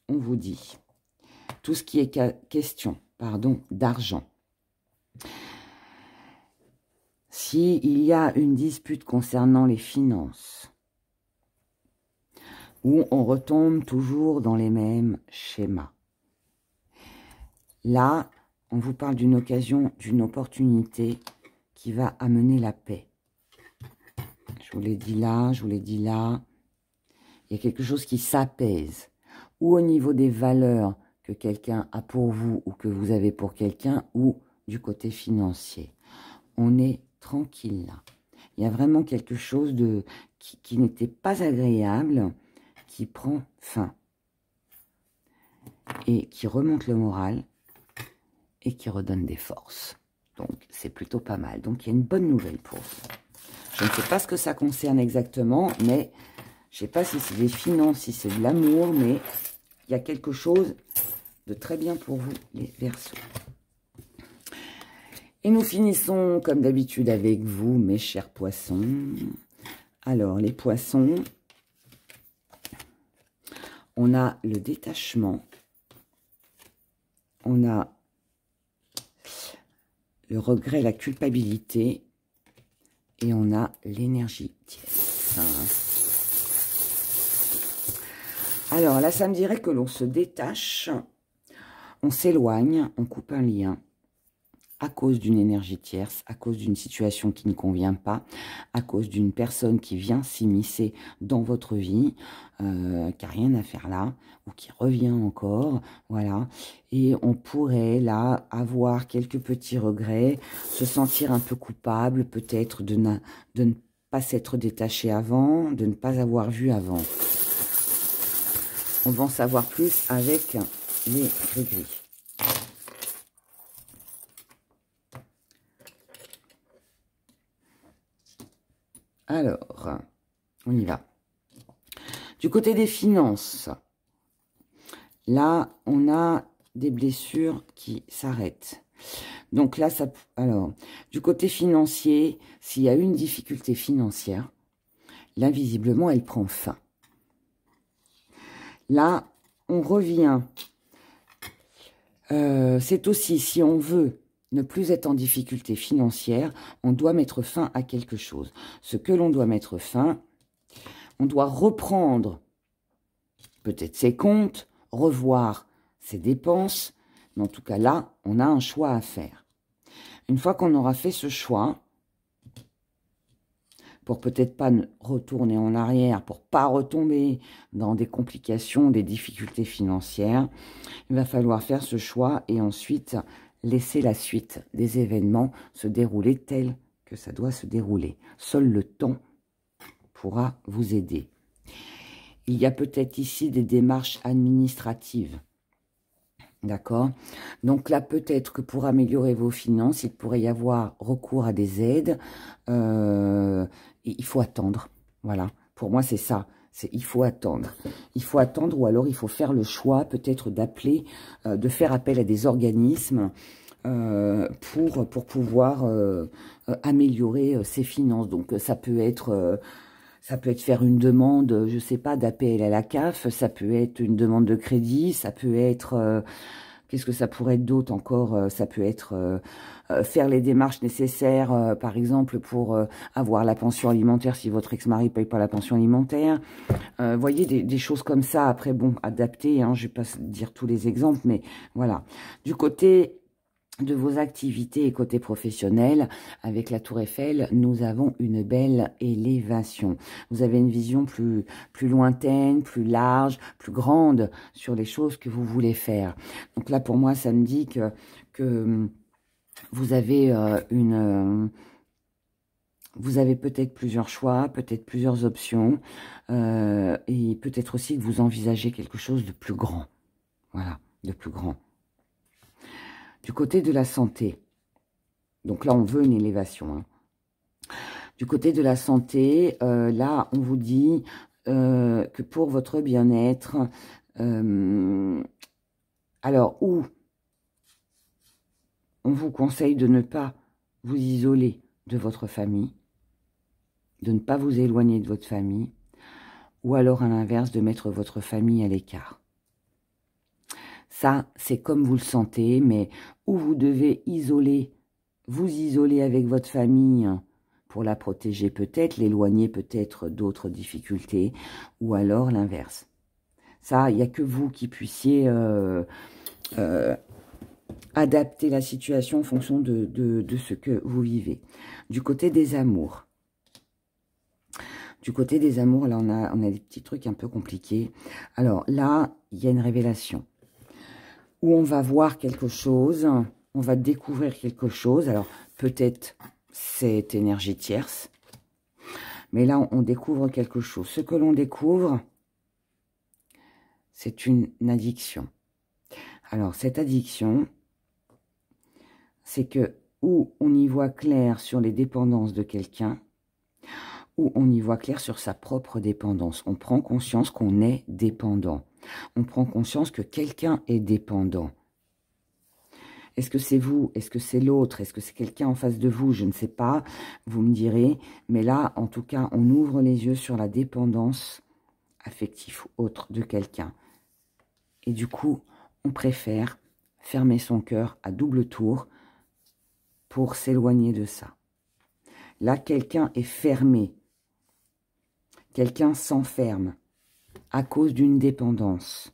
on vous dit, tout ce qui est question, d'argent. S'il y a une dispute concernant les finances, où on retombe toujours dans les mêmes schémas. Là, on vous parle d'une occasion, d'une opportunité qui va amener la paix. Je vous l'ai dit là, je vous l'ai dit là. Il y a quelque chose qui s'apaise. Ou au niveau des valeurs que quelqu'un a pour vous ou que vous avez pour quelqu'un, ou du côté financier. On est tranquille là. Il y a vraiment quelque chose qui n'était pas agréable, qui prend fin. Et qui remonte le moral et qui redonne des forces. Donc, c'est plutôt pas mal. Donc, il y a une bonne nouvelle pour vous. Je ne sais pas ce que ça concerne exactement, mais je ne sais pas si c'est des finances, si c'est de l'amour, mais il y a quelque chose de très bien pour vous, les Verseaux. Et nous finissons, comme d'habitude, avec vous, mes chers poissons. Alors, les poissons, on a le détachement, on a le regret, la culpabilité, et on a l'énergie tierce. Alors là, ça me dirait que l'on se détache, on s'éloigne, on coupe un lien à cause d'une énergie tierce, à cause d'une situation qui ne convient pas, à cause d'une personne qui vient s'immiscer dans votre vie, qui n'a rien à faire là, ou qui revient encore, voilà. Et on pourrait là avoir quelques petits regrets, se sentir un peu coupable peut-être de ne pas s'être détaché avant, de ne pas avoir vu avant. On va en savoir plus avec les gris-gris. Alors, on y va. Du côté des finances, là, on a des blessures qui s'arrêtent. Donc là, alors, du côté financier, s'il y a une difficulté financière, là, visiblement, elle prend fin. Là, on revient. C'est aussi, si on veut ne plus être en difficulté financière, on doit mettre fin à quelque chose. Ce que l'on doit mettre fin, on doit reprendre peut-être ses comptes, revoir ses dépenses. Mais en tout cas, là, on a un choix à faire. Une fois qu'on aura fait ce choix, pour peut-être pas retourner en arrière, pour pas retomber dans des complications, des difficultés financières, il va falloir faire ce choix et ensuite laisser la suite des événements se dérouler tel que ça doit se dérouler. Seul le temps pourra vous aider. Il y a peut-être ici des démarches administratives. D'accord? Donc là, peut-être que pour améliorer vos finances, il pourrait y avoir recours à des aides. Il faut attendre. Voilà. Pour moi, c'est ça. Il faut attendre. Il faut attendre ou alors il faut faire le choix peut-être d'appeler, de faire appel à des organismes pour pouvoir améliorer ses finances. Donc ça peut être faire une demande, je sais pas, d'APL à la CAF, ça peut être une demande de crédit, ça peut être, qu'est-ce que ça pourrait être d'autre encore? Ça peut être faire les démarches nécessaires, par exemple, pour avoir la pension alimentaire si votre ex-mari paye pas la pension alimentaire. Voyez, des choses comme ça, après, bon, adaptées, hein, je vais pas dire tous les exemples, mais voilà. Du côté de vos activités et côté professionnel, avec la Tour Eiffel, nous avons une belle élévation. Vous avez une vision plus lointaine, plus large, plus grande sur les choses que vous voulez faire. Donc là, pour moi, ça me dit que vous avez vous avez peut-être plusieurs choix, peut-être plusieurs options, et peut-être aussi que vous envisagez quelque chose de plus grand. Voilà, de plus grand. Du côté de la santé, donc là, on veut une élévation. Hein. Du côté de la santé, là, on vous dit que pour votre bien-être, alors, où on vous conseille de ne pas vous isoler de votre famille, de ne pas vous éloigner de votre famille, ou alors à l'inverse, de mettre votre famille à l'écart. Ça, c'est comme vous le sentez, mais où vous devez vous isoler avec votre famille pour la protéger peut-être, l'éloigner peut-être d'autres difficultés, ou alors l'inverse. Ça, il n'y a que vous qui puissiez adapter la situation en fonction de ce que vous vivez. Du côté des amours. Du côté des amours, là, on a des petits trucs un peu compliqués. Alors là, il y a une révélation où on va voir quelque chose, on va découvrir quelque chose. Alors, peut-être c'est énergie tierce, mais là, on découvre quelque chose. Ce que l'on découvre, c'est une addiction. Alors, cette addiction, c'est que ou on y voit clair sur les dépendances de quelqu'un, ou on y voit clair sur sa propre dépendance. On prend conscience qu'on est dépendant. On prend conscience que quelqu'un est dépendant. Est-ce que c'est vous? Est-ce que c'est l'autre? Est-ce que c'est quelqu'un en face de vous? Je ne sais pas, vous me direz. Mais là, en tout cas, on ouvre les yeux sur la dépendance affective ou autre de quelqu'un. Et du coup, on préfère fermer son cœur à double tour pour s'éloigner de ça. Là, quelqu'un est fermé. Quelqu'un s'enferme à cause d'une dépendance.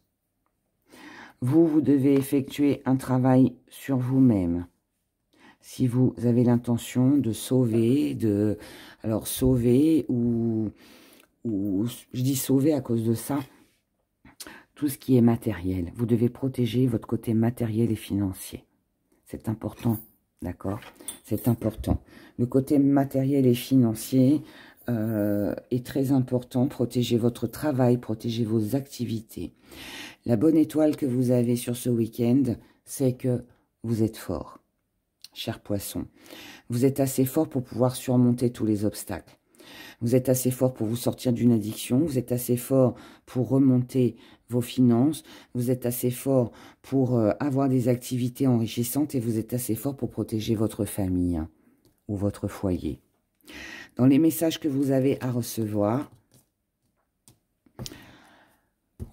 Vous devez effectuer un travail sur vous-même. Si vous avez l'intention de sauver, alors sauver ou je dis sauver à cause de ça, tout ce qui est matériel. Vous devez protéger votre côté matériel et financier. C'est important, d'accord? C'est important. Le côté matériel et financier est très important. Protégez votre travail, protégez vos activités. La bonne étoile que vous avez sur ce week-end, c'est que vous êtes fort, cher poisson. Vous êtes assez fort pour pouvoir surmonter tous les obstacles. Vous êtes assez fort pour vous sortir d'une addiction. Vous êtes assez fort pour remonter vos finances. Vous êtes assez fort pour avoir des activités enrichissantes. Et vous êtes assez fort pour protéger votre famille ou votre foyer. Dans les messages que vous avez à recevoir,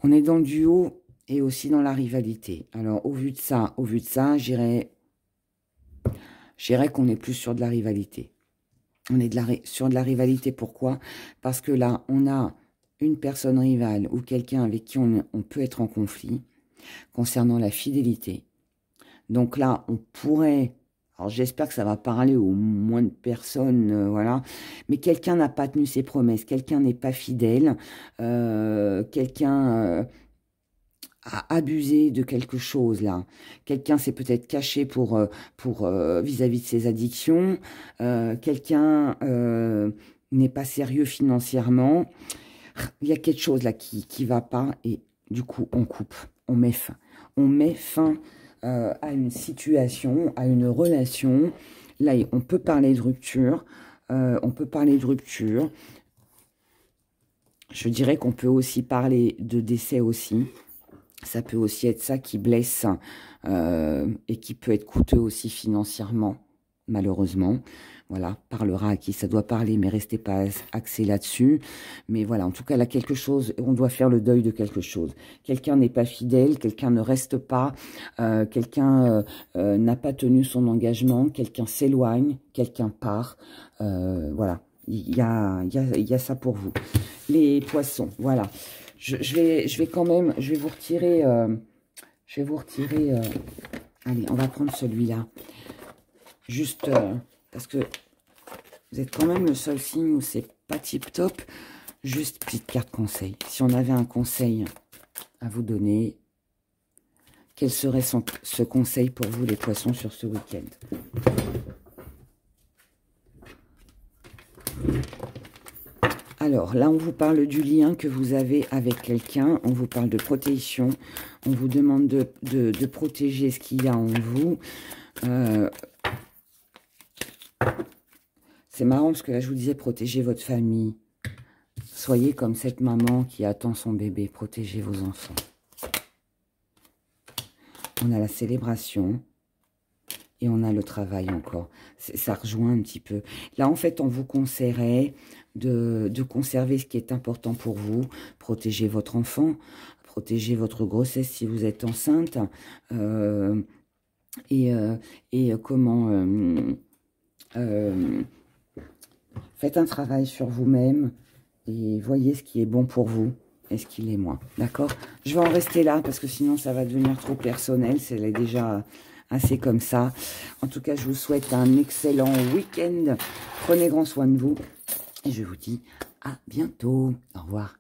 on est dans le duo et aussi dans la rivalité. Alors, au vu de ça, je dirais qu'on est plus sur de la rivalité. On est sur de la rivalité, pourquoi? Parce que là, on a une personne rivale ou quelqu'un avec qui on peut être en conflit. concernant la fidélité. Donc là, on pourrait... Alors, j'espère que ça va parler au moins de personnes, voilà. Mais quelqu'un n'a pas tenu ses promesses, quelqu'un n'est pas fidèle, quelqu'un a abusé de quelque chose, là. Quelqu'un s'est peut-être caché pour vis-à-vis de ses addictions. Quelqu'un n'est pas sérieux financièrement. Il y a quelque chose, là, qui va pas. Et du coup, on coupe, on met fin. On met fin à une situation, à une relation. Là, on peut parler de rupture. On peut parler de rupture. Je dirais qu'on peut aussi parler de décès aussi. Ça peut aussi être ça qui blesse et qui peut être coûteux aussi financièrement, malheureusement. Voilà, parlera à qui ça doit parler, mais restez pas axé là-dessus. Mais voilà, en tout cas, là, quelque chose, on doit faire le deuil de quelque chose. Quelqu'un n'est pas fidèle, quelqu'un ne reste pas, quelqu'un n'a pas tenu son engagement, quelqu'un s'éloigne, quelqu'un part. Voilà, il y a ça pour vous. Les poissons, voilà. Je vais quand même, je vais vous retirer, allez, on va prendre celui-là. Juste... parce que vous êtes quand même le seul signe où c'est pas tip-top. Juste petite carte conseil. Si on avait un conseil à vous donner, quel serait ce conseil pour vous, les poissons, sur ce week-end? Alors, là, on vous parle du lien que vous avez avec quelqu'un. On vous parle de protection. On vous demande de protéger ce qu'il y a en vous. C'est marrant parce que là, je vous disais, protégez votre famille. Soyez comme cette maman qui attend son bébé. Protégez vos enfants. On a la célébration. Et on a le travail encore. Ça rejoint un petit peu. Là, en fait, on vous conseillerait de conserver ce qui est important pour vous. Protéger votre enfant. Protéger votre grossesse si vous êtes enceinte. Faites un travail sur vous-même et voyez ce qui est bon pour vous et ce qui l'est moins. D'accord? Je vais en rester là parce que sinon ça va devenir trop personnel. C'est déjà assez comme ça. En tout cas, je vous souhaite un excellent week-end. Prenez grand soin de vous et je vous dis à bientôt. Au revoir.